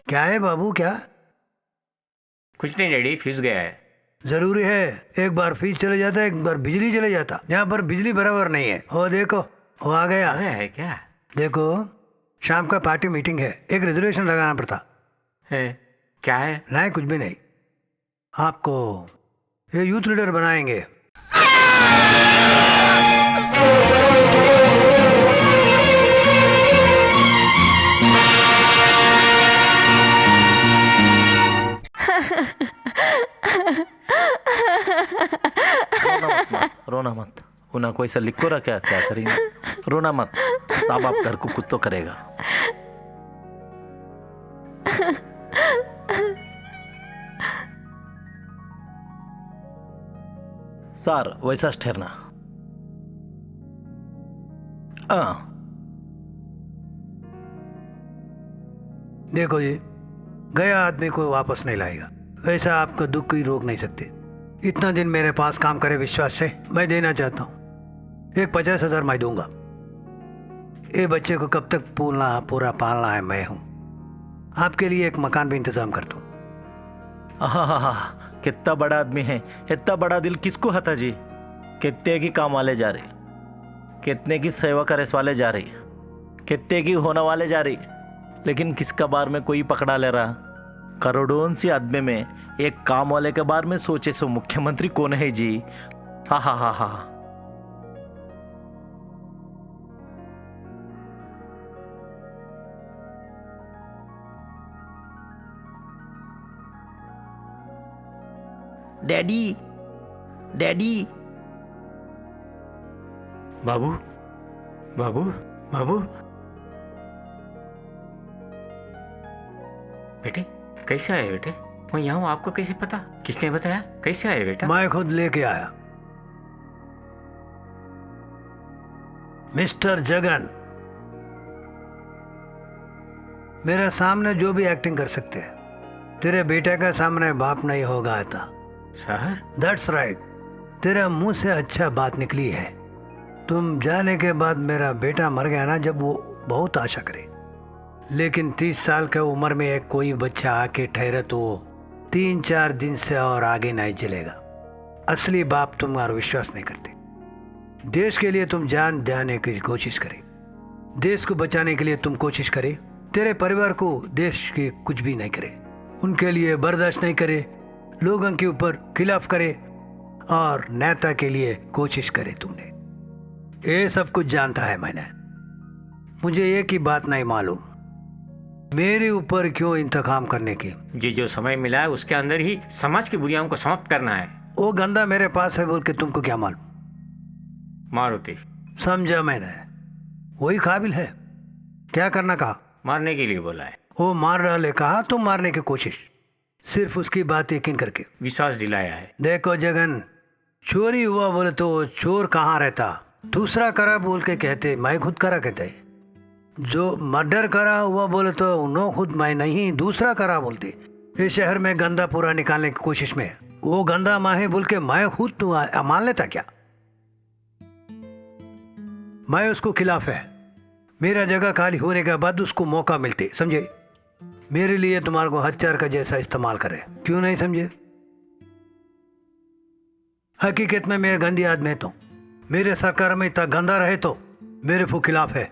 क्या है बाबू, क्या? कुछ नहीं डैडी, फ्यूज गया है। जरूरी है, एक बार फ्यूज चले जाता है, एक बार बिजली चले जाता। यहाँ पर बिजली बराबर नहीं है। वो देखो, वो आ गया। अरे है क्या? देखो, शाम का पार्टी मीटिंग है, एक रिजर्वेशन लगाना पड़ता। है क्या है? नहीं, कुछ भी नहीं। आपको ये यूथ लीडर बनाएंगे। रोना मत। उन्हें कोई सा लिखो रहा, क्या क्या करेंगे? रोना मत, साहब आप घर को कुछ तो करेगा। सर वैसा ठहरना। देखो जी, गया आदमी को वापस नहीं लाएगा। वैसा आपका दुख कोई रोक नहीं सकते। इतना दिन मेरे पास काम करे विश्वास से, मैं देना चाहता हूँ। एक 50,000 मैं दूंगा। ये बच्चे को कब तक पूरा पालना है मैं हूँ। आपके लिए एक मकान भी इंतजाम कर दूँ। कितना बड़ा आदमी है, इतना बड़ा दिल किसको हता जी? कितने की काम वाले जा रहे, कितने की सेवा करे वाले जा रही, कितने की होने वाले जा रही, लेकिन किसका बार में कोई पकड़ा ले रहा। करोड़ों सी आदमी में एक काम वाले के बारे में सोचे सो मुख्यमंत्री कौन है जी? हा हा हा हा। Daddy, daddy. बाबू, बाबू, बाबू। बेटे कैसे आए बेटे? मैं यहाँ हूँ, आपको कैसे पता? किसने बताया? कैसे आए बेटा? मैं खुद लेके आया। मिस्टर जगन, मेरे सामने जो भी एक्टिंग कर सकते हैं, तेरे बेटे का सामने बाप नहीं होगा आता। Sir that's right. तेरे मुंह से अच्छा बात निकली है। तुम जाने के बाद मेरा बेटा मर गया ना, जब वो बहुत आशा करे, लेकिन 30 साल के उम्र में एक कोई बच्चा आके ठहरे तो 3-4 दिन से और आगे नहीं चलेगा। असली बाप तुम्हारा विश्वास नहीं करते। देश के लिए तुम जान देने की कोशिश करे, देश को बचाने के लिए तुम कोशिश करे, तेरे परिवार को देश की कुछ भी नहीं करे, उनके लिए बर्दाश्त नहीं करे, लोगों के ऊपर खिलाफ करे और नेता के लिए कोशिश करे। तुमने ये सब कुछ जानता है मैंने। मुझे एक ही बात नहीं मालूम, मेरे ऊपर क्यों इंतकाम करने की? जी जो समय मिला है उसके अंदर ही समाज की बुराइयों को समाप्त करना है। वो गंदा मेरे पास है बोल के तुमको क्या मालूम? मारुति, समझा मैंने, वही काबिल है। क्या करना कहा? मारने के लिए बोला है। वो मार डाले कहा, तुम मारने की कोशिश, सिर्फ उसकी बात यकीन करके। विश्वास दिलाया है। देखो जगन, चोरी हुआ बोले तो चोर कहाँ रहता, दूसरा करा बोल के कहते, मैं खुद करा कहते। जो मर्डर करा हुआ बोले तो नो खुद मैं नहीं, दूसरा करा बोलते। इस शहर में गंदा पूरा निकालने की कोशिश में वो गंदा माँ है बोल के मैं खुद तो मान लेता क्या? मैं उसको खिलाफ है। मेरा जगह खाली होने के बाद उसको मौका मिलते, समझे? मेरे लिए तुम्हारे को हथियार का जैसा इस्तेमाल करे, क्यों नहीं समझे? हकीकत में मैं गंदी आदमी है, तो मेरे सरकार में इतना गंदा रहे तो मेरे को खिलाफ है।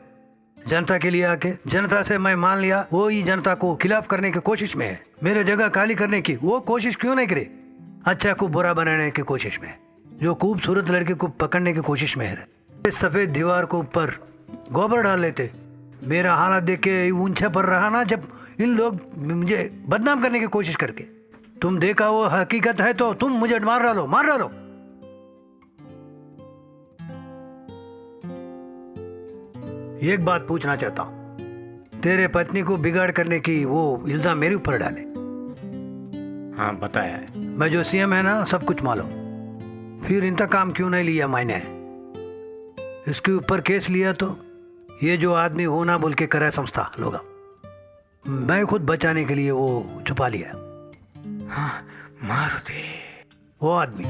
जनता के लिए आके जनता से मैं मान लिया, वो ही जनता को खिलाफ करने की कोशिश में है। मेरे जगह खाली करने की वो कोशिश क्यों नहीं करे? अच्छा को बुरा बनाने की कोशिश में, जो खूबसूरत लड़के को पकड़ने की कोशिश में है। इस सफेद दीवार को ऊपर गोबर डाल लेते। मेरा हालत देख के ऊंचा पर रहा ना, जब इन लोग मुझे बदनाम करने की कोशिश करके। तुम देखा वो हकीकत है तो तुम मुझे मार डालो, मार डालो। एक बात पूछना चाहता हूं, तेरे पत्नी को बिगाड़ करने की वो इल्जाम मेरे ऊपर डाले। हाँ बताया है। मैं जो सीएम है ना, सब कुछ मालूम। फिर इंतकाम क्यों नहीं लिया मैंने? इसके ऊपर केस लिया तो ये जो आदमी होना बोल के करे संस्था लोग, मैं खुद बचाने के लिए वो छुपा लिया। हाँ मारुति, वो आदमी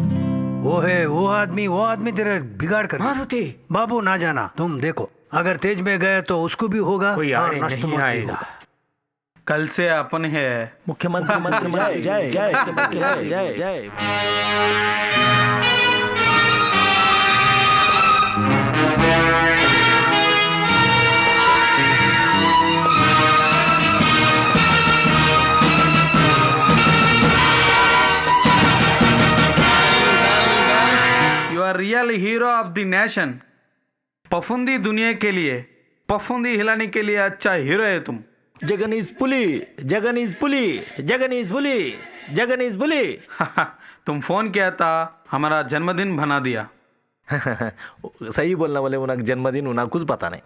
वो है, वो आदमी तेरे बिगाड़ कर। मारुति बाबू ना जाना, तुम देखो अगर तेज में गए तो उसको भी होगा कोई और आड़े नष्ट नहीं मत भी आएगा। होगा। कल से अपन है मुख्यमंत्री मंत्री जय जय जय जय जय जय। Real hero of the nation. पफूंदी दुनिया के लिए, पफूंदी हिलाने के लिए अच्छा हीरो है तुम। जगन इज पुली, जगन इज पुली, जगन इज पुली, जगन इज पुली। तुम फोन किया था, हमारा जन्मदिन बना दिया। सही बोलना बोले, उनका जन्मदिन उन्हें कुछ पता नहीं।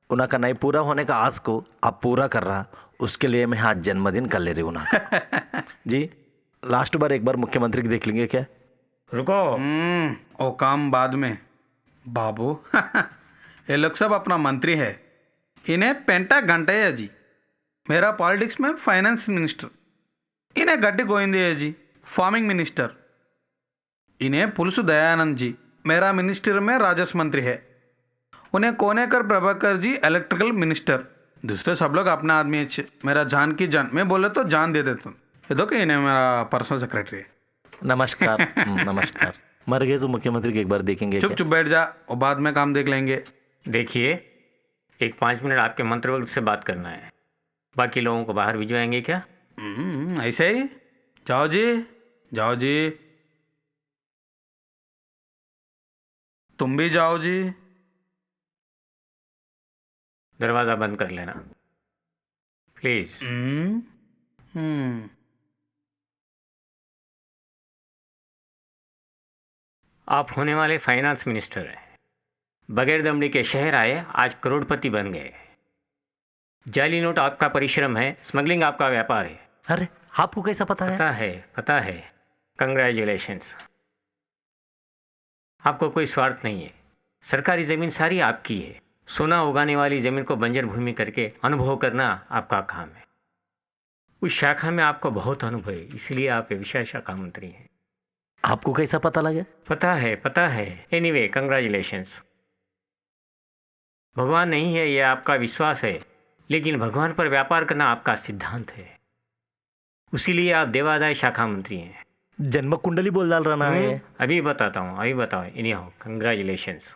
उनका नहीं पूरा होने का आस को आप पूरा कर रहा, उसके लिए मैं आज जन्मदिन कर ले रही हूँ उनका। जी लास्ट बार एक बार मुख्यमंत्री की देख लेंगे क्या? रुको, ओ काम बाद में बाबू। ये लोग सब अपना मंत्री है, इन्हें पेंटा घंटे है जी। मेरा पॉलिटिक्स में फाइनेंस मिनिस्टर, इन्हें गड्डी गोविंदे है जी फार्मिंग मिनिस्टर। इन्हें पुलसु दयानंद जी मेरा मिनिस्टर में राजस्व मंत्री है। उन्हें कोनेकर प्रभाकर जी इलेक्ट्रिकल मिनिस्टर। दूसरे सब लोग अपना आदमी अच्छे। मेरा जान की जान, मैं बोले तो जान दे देता हूँ। ये दो कि इन्हें मेरा पर्सनल सेक्रेटरी है। नमस्कार। नमस्कार। मर गए तो मुख्यमंत्री की एक बार देखेंगे चुप क्या? चुप बैठ जा, और बाद में काम देख लेंगे। देखिए, एक 5 मिनट आपके मंत्रिवर्ग से बात करना है। बाकी लोगों को बाहर भिजवाएंगे क्या? ऐसे ही जाओ जी, जाओ जी, तुम भी जाओ जी। दरवाज़ा बंद कर लेना प्लीज। आप होने वाले फाइनेंस मिनिस्टर हैं। बगैर दमड़ी के शहर आए, आज करोड़पति बन गए। जाली नोट आपका परिश्रम है, स्मगलिंग आपका व्यापार है। अरे आपको कैसा पता है? पता है, पता है। कंग्रेचुलेशंस। आपको कोई स्वार्थ नहीं है। सरकारी ज़मीन सारी आपकी है। सोना उगाने वाली ज़मीन को बंजर भूमि करके अनुभव करना आपका काम है। उस शाखा में आपको बहुत अनुभव है, इसलिए आप व्यवसाय शाखा मंत्री हैं। आपको कैसा पता लगे? पता है, पता है। Anyway, congratulations. भगवान नहीं है यह आपका विश्वास है, लेकिन भगवान पर व्यापार करना आपका सिद्धांत है। उसीलिए आप देवादाय शाखा मंत्री हैं। जन्म कुंडली बोल डाल रहा है। अभी बताता हूँ, अभी बताओ। इन्हीं हो, कंग्रेचुलेशंस।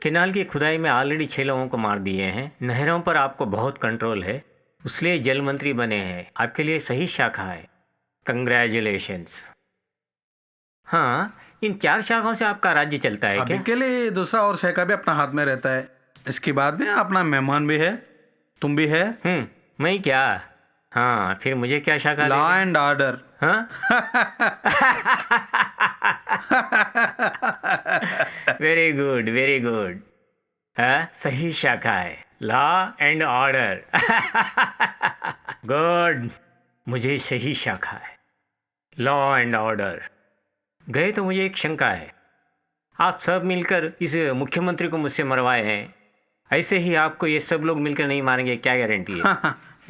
केनाल की खुदाई में ऑलरेडी 6 लोगों को मार दिए हैं। नहरों पर आपको बहुत कंट्रोल है, इसलिए जल मंत्री बने हैं। आपके लिए सही शाखा है। कंग्रेचुलेशंस। हाँ, इन 4 शाखाओं से आपका राज्य चलता है अभी क्या? के लिए दूसरा और शाखा भी अपना हाथ में रहता है। इसके बाद में अपना मेहमान भी है, तुम भी है। मैं क्या? हाँ, फिर मुझे क्या शाखा? Law and order. हाँ। Very good, very good. हाँ, सही शाखा है, लॉ एंड ऑर्डर। गुड, मुझे सही शाखा है, लॉ एंड ऑर्डर। गए तो मुझे एक शंका है। आप सब मिलकर इस मुख्यमंत्री को मुझसे मरवाए हैं, ऐसे ही आपको ये सब लोग मिलकर नहीं मारेंगे, क्या गारंटी है?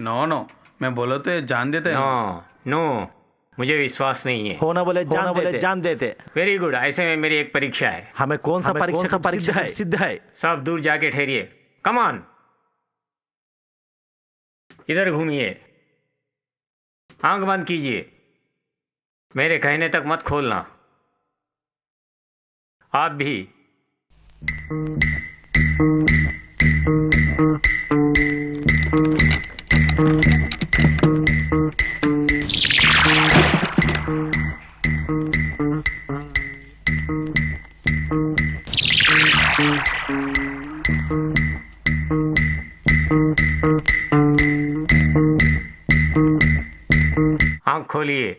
नो नो, मैं बोलो तो ये जान देते हैं। नो नो, मुझे विश्वास नहीं है। होना बोले जान देते। Very good. ऐसे में मेरी एक परीक्षा है। हमें कौन सा परीक्षा सिद्ध है? सब दूर जाके ठहरिए। कम ऑन, इधर घूमिए, आंख बंद कीजिए, मेरे कहने तक मत खोलना। आप भी। आंख खोलिए।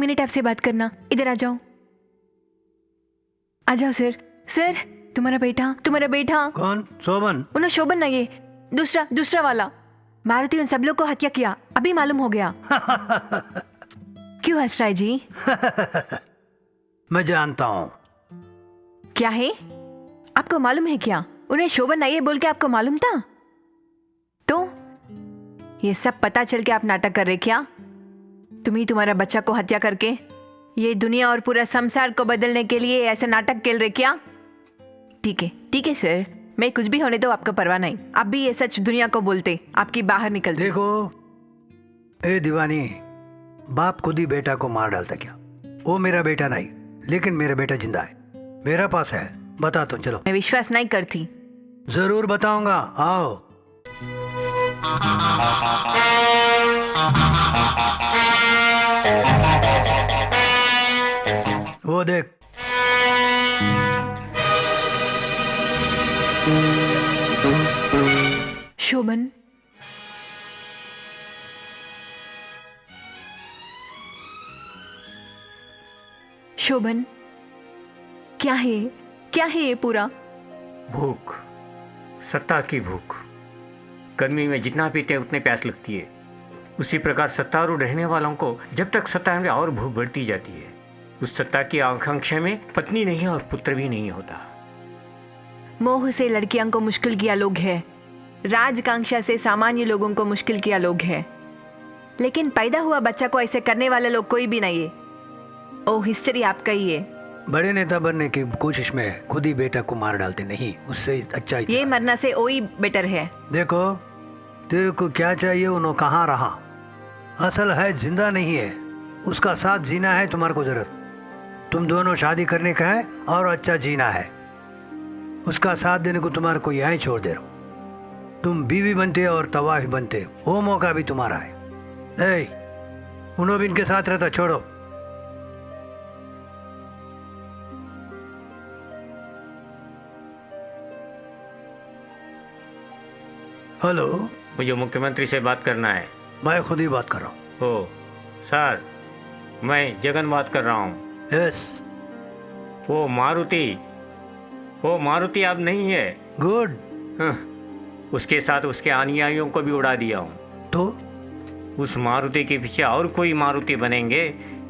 मिनट आपसे बात करना, इधर आ जाओ। आ जाओ सर। सर, तुम्हारा बेटा। कौन? शोभन? उन्हें शोभन नहीं है, दूसरा वाला। मारुति उन सब लोग को हत्या किया, अभी मालूम हो गया। क्यों हंस रहा है जी? मैं जानता हूँ। क्या है? आपको मालूम है क्या? उन्हें शोभन नहीं है बोल के आपको मालूम था? तो ये सब पता चल के आप नाटक कर रहे क्या? तुम्ही तुम्हारा बच्चा को हत्या करके ये दुनिया और पूरा संसार को बदलने के लिए ऐसे नाटक खेल रहे क्या? ठीक है सर, मैं कुछ भी होने दो, आपको परवाह नहीं। आप भी ये सच दुनिया को बोलते, आपकी बाहर निकलते। देखो ए दीवानी, बाप खुद ही बेटा को मार डालता क्या? वो मेरा बेटा नहीं, लेकिन मेरा बेटा जिंदा है, मेरा पास है। बताता हूँ, चलो। मैं विश्वास नहीं करती। जरूर बताऊंगा, आओ। वो देख। शोभन, शोभन, क्या है ये पूरा? भूख, सत्ता की भूख। गर्मी में जितना पीते हैं उतने प्यास लगती है। उसी प्रकार सत्तारूढ़ रहने वालों को जब तक सत्ता में और भूख बढ़ती जाती है, उस सत्ता की आकांक्षा में पत्नी नहीं और पुत्र भी नहीं होता। मोह से लड़कियों को मुश्किल किया लोग है, राजकांक्षा से सामान्य लोगों को मुश्किल किया लोग है, लेकिन पैदा हुआ बच्चा को ऐसे करने वाले लोग कोई भी नहीं है। ओ हिस्ट्री आपका ही है। बड़े नेता बनने की कोशिश में खुद ही बेटा को मार डालते, नहीं उससे अच्छा ही ये मरना से वही बेटर है। देखो, तेरे को क्या चाहिए उन्होंने कहाँ रहा, असल है जिंदा नहीं है, उसका साथ जीना है तुम्हारे को जरूरत। तुम दोनों शादी करने का है और अच्छा जीना है, उसका साथ देने को तुम्हारे को यहीं छोड़ दे रहा हूँ। तुम बीवी बनते और तवाफ बनते, वो मौका भी तुम्हारा है। उन्होंने भी इनके साथ रहता, छोड़ो। हेलो, मुझे मुख्यमंत्री से बात करना है। मैं खुद ही बात कर रहा हूँ। ओ सर, मैं जगन बात कर रहा हूँ। यस। वो मारुति अब नहीं है। गुड। उसके साथ उसके अनुयायियों को भी उड़ा दिया हूँ। तो उस मारुति के पीछे और कोई मारुति बनेंगे,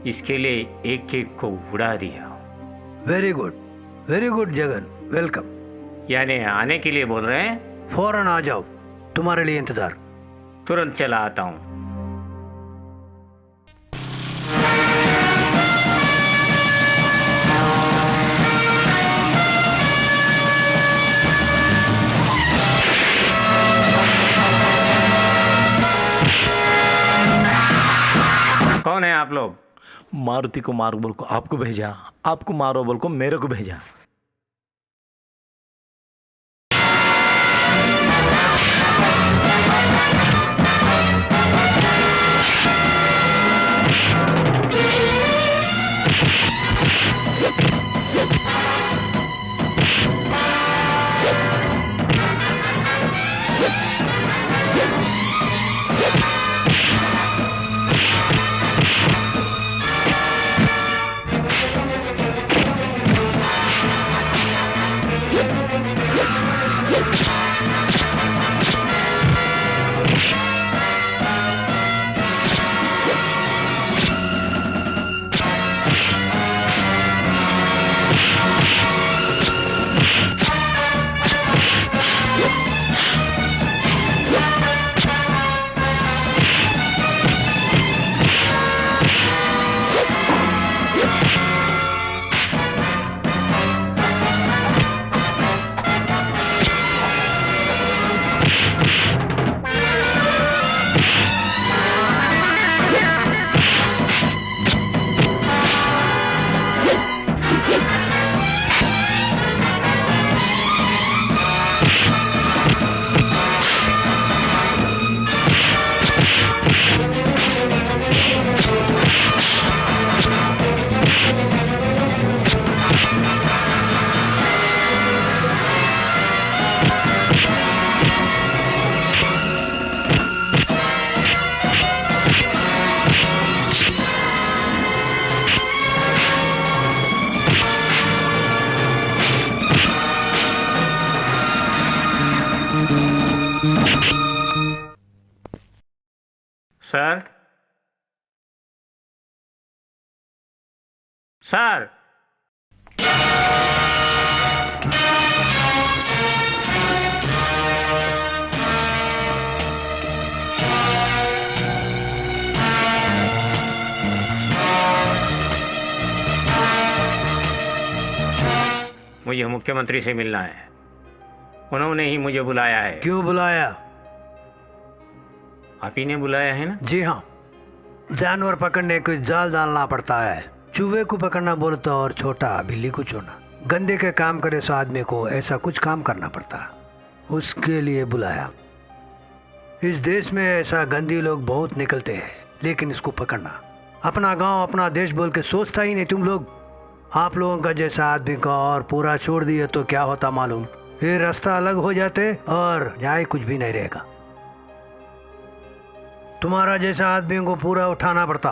इसके लिए एक एक को उड़ा दिया। Very good Jagan, welcome. यानी आने के लिए बोल रहे हैं? फौरन आ जाओ, तुम्हारे लिए इंतजार। तुरंत चला आता हूँ। कौन है आप लोग? मारुति को मारो बोल को आपको भेजा, आपको मारो बोल को मेरे को भेजा। सर, सर, मुझे मुख्यमंत्री से मिलना है। उन्होंने ही मुझे बुलाया है। क्यों बुलाया? आप ही ने बुलाया है ना? जी हाँ, जानवर पकड़ने को जाल डालना पड़ता है। चूहे को पकड़ना बोले तो और छोटा बिल्ली को चुना। गंदे के काम करे सो आदमी को ऐसा कुछ काम करना पड़ता है, उसके लिए बुलाया। इस देश में ऐसा गंदी लोग बहुत निकलते हैं, लेकिन इसको पकड़ना, अपना गांव अपना देश बोल के सोचता ही नहीं तुम लोग। आप लोगों का जैसा आदमी का और पूरा छोड़ दिए तो क्या होता मालूम? ये रास्ता अलग हो जाते और न्याय कुछ भी नहीं रहेगा। तुम्हारा जैसा आदमी को पूरा उठाना पड़ता।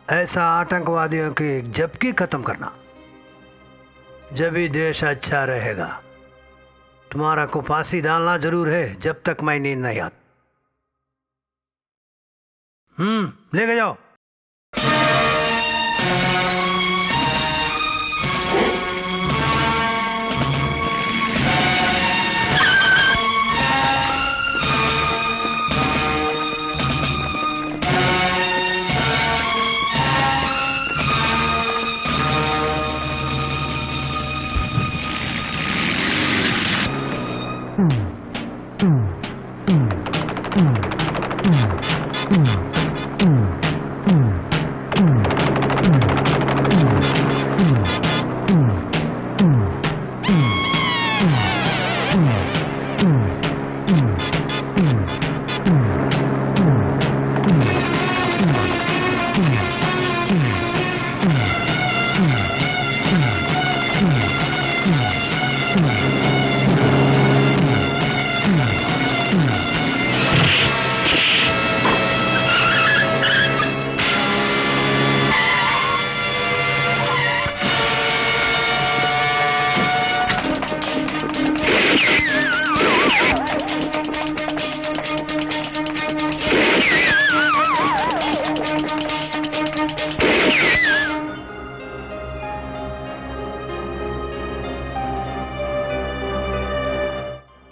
ऐसा आतंकवादियों की जबकि खत्म करना, जब भी देश अच्छा रहेगा। तुम्हारा को फांसी डालना जरूर है जब तक मैं नींद नहीं आती। लेके जाओ।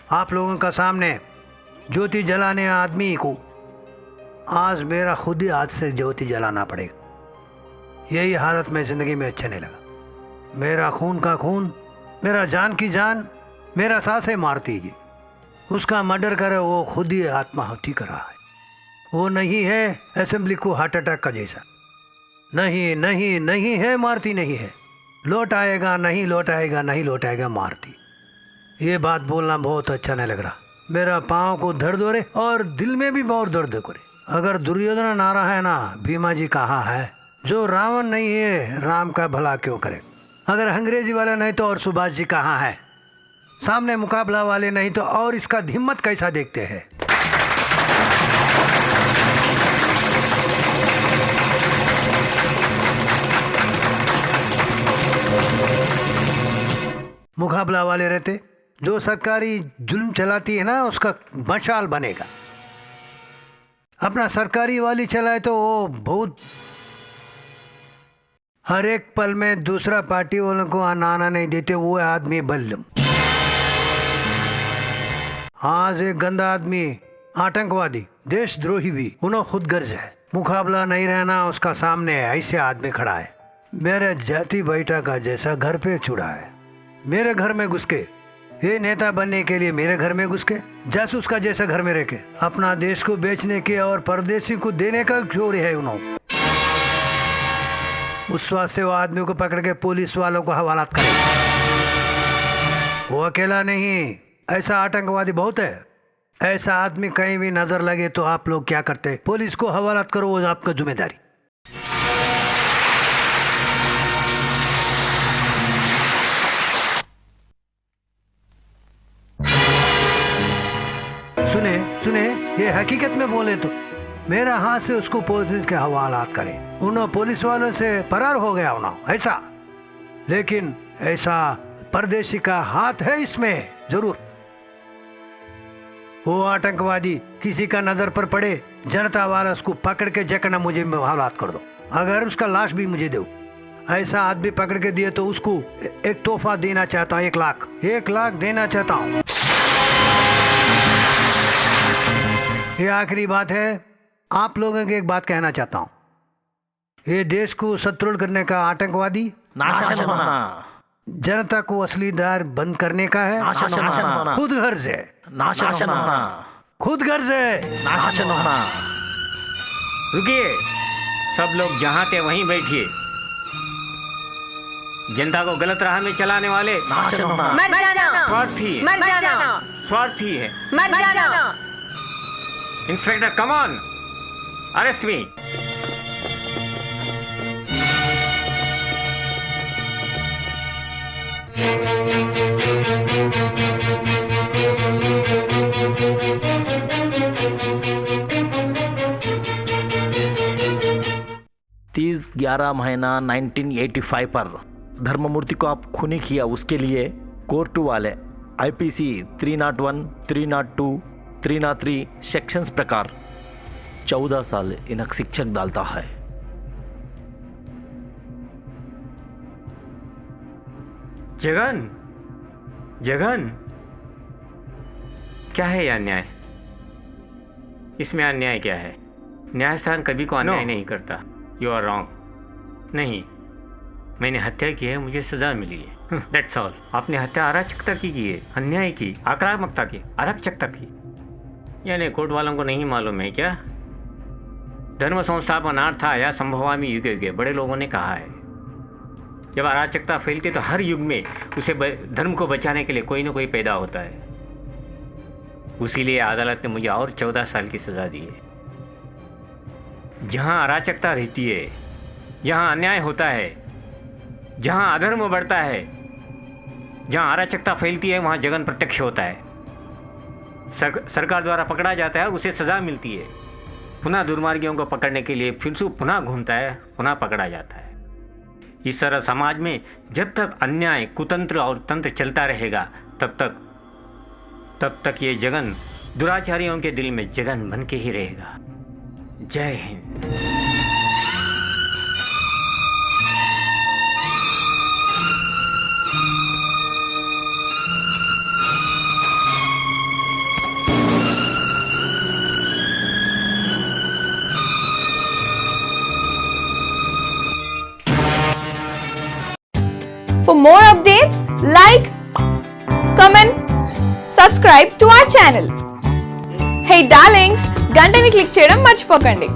आप लोगों का सामने ज्योति जलाने आदमी को आज मेरा खुद ही हाथ से ज्योति जलाना पड़ेगा। यही हालत में जिंदगी में अच्छा नहीं लगा। मेरा खून का खून, मेरा जान की जान, मेरा सांसें मारती जी। उसका मर्डर करे वो खुद ही आत्माहुति कर रहा है। वो नहीं है असेंबली को हार्ट अटैक का जैसा। नहीं नहीं नहीं है, मारती नहीं है। लौट आएगा नहीं लौट आएगा नहीं लौट आएगा, मारती। ये बात बोलना बहुत अच्छा नहीं लग रहा। मेरा पाँव को दर्द हो रहे और दिल में भी बहुत दर्द करे। अगर दुर्योधन नारा है ना, भीमा जी कहा है, जो रावण नहीं है राम का भला क्यों करे। अगर अंग्रेजी वाले नहीं तो और सुभाष जी कहाँ है, सामने मुकाबला वाले नहीं तो और इसका हिम्मत कैसा देखते हैं। मुकाबला वाले रहते, जो सरकारी जुल्म चलाती है ना उसका मशाल बनेगा। अपना सरकारी वाली चलाए तो वो बहुत हर एक पल में दूसरा पार्टी वालों को आना नहीं देते। वो आदमी बल्लम। आज एक गंदा आदमी, आतंकवादी, देशद्रोही भी, उन्हें खुद गर्ज है। मुकाबला नहीं रहना उसका सामने ऐसे आदमी खड़ा है। मेरे जाति बेटा का जैसा घर पे चुड़ा है। मेरे घर में घुस के, ये नेता बनने के लिए मेरे घर में घुस के, जासूस का जैसा घर में रह के अपना देश को बेचने के और परदेशी को देने का चोरी है उन्होंने। उस वास्ते वो आदमी को पकड़ के पुलिस वालों को हवालात करे। वो अकेला नहीं, ऐसा आतंकवादी बहुत है। ऐसा आदमी कहीं भी नजर लगे तो आप लोग क्या करते? पुलिस को हवालात करो, वो आपका जिम्मेदारी। सुने सुने, ये हकीकत में बोले तो मेरा हाथ से उसको पुलिस के हवालात करें। उन्होंने पुलिस वालों से फरार हो गया उन्होंने ऐसा, लेकिन ऐसा परदेशी का हाथ है इसमें जरूर। वो आतंकवादी किसी का नजर पर पड़े जनता वाला उसको पकड़ के जकना मुझे हवालात कर दो, अगर उसका लाश भी मुझे दो। ऐसा आदमी पकड़ के दिए तो उसको एक तोहफा देना चाहता हूँ, 1 लाख देना चाहता हूँ। ये आखिरी बात है, आप लोगों को एक बात कहना चाहता हूँ। ये देश को शत्रुल करने का आतंकवादी नाशन होना, जनता को असली दार बंद करने का है, नाशन होना, खुद गर्ज है, नाशन होना, खुद गर्ज है। नाशन होना। रुकिए, सब लोग जहाँ थे वहीं बैठिए। जनता को गलत राह में चलाने वाले नाशन होना। मर जाना, स्वार्थी मर जाना, स्वार्थी है। मर जाना। इंस्पेक्टर कम ऑन, अरेस्ट मी। तीस 11 महीना 1985 पर धर्ममूर्ति को आप खूनी किया, उसके लिए कोर्ट वाले IPC 301, 302, 303 सेक्शंस प्रकार 14 साल इनक शिक्षक डालता है। जगन, जगन, क्या है यह अन्याय? इसमें अन्याय क्या है? न्यायस्थान कभी को अन्याय नहीं करता। You are wrong. नहीं, मैंने हत्या की है, मुझे सजा मिली है, दैट्स ऑल। आपने हत्या अराजकता की है, अन्याय की, आक्रामकता की, अराजकता की। यानी कोर्ट वालों को नहीं मालूम है क्या? धर्म संस्थापनार्था या संभवामी युगे युगे बड़े लोगों ने कहा है, जब अराजकता फैलती तो हर युग में उसे धर्म को बचाने के लिए कोई ना कोई पैदा होता है। उसीलिए अदालत ने मुझे और 14 साल की सजा दी है। जहाँ अराजकता रहती है, जहाँ अन्याय होता है, जहाँ अधर्म बढ़ता है, जहाँ अराजकता फैलती है, वहाँ जगन प्रत्यक्ष होता है। सरकार द्वारा पकड़ा जाता है, उसे सजा मिलती है। पुनः दुर्मार्गियों को पकड़ने के लिए फिर से पुनः घूमता है, पुनः पकड़ा जाता है। इस तरह समाज में जब तक अन्याय, कुतंत्र और तंत्र चलता रहेगा तब तक ये जगन दुराचारियों के दिल में जगन बन के ही रहेगा। जय Hind. For more updates, like, comment, subscribe to our channel. Hey darlings, గంటని click చేయడం మర్చిపోకండి.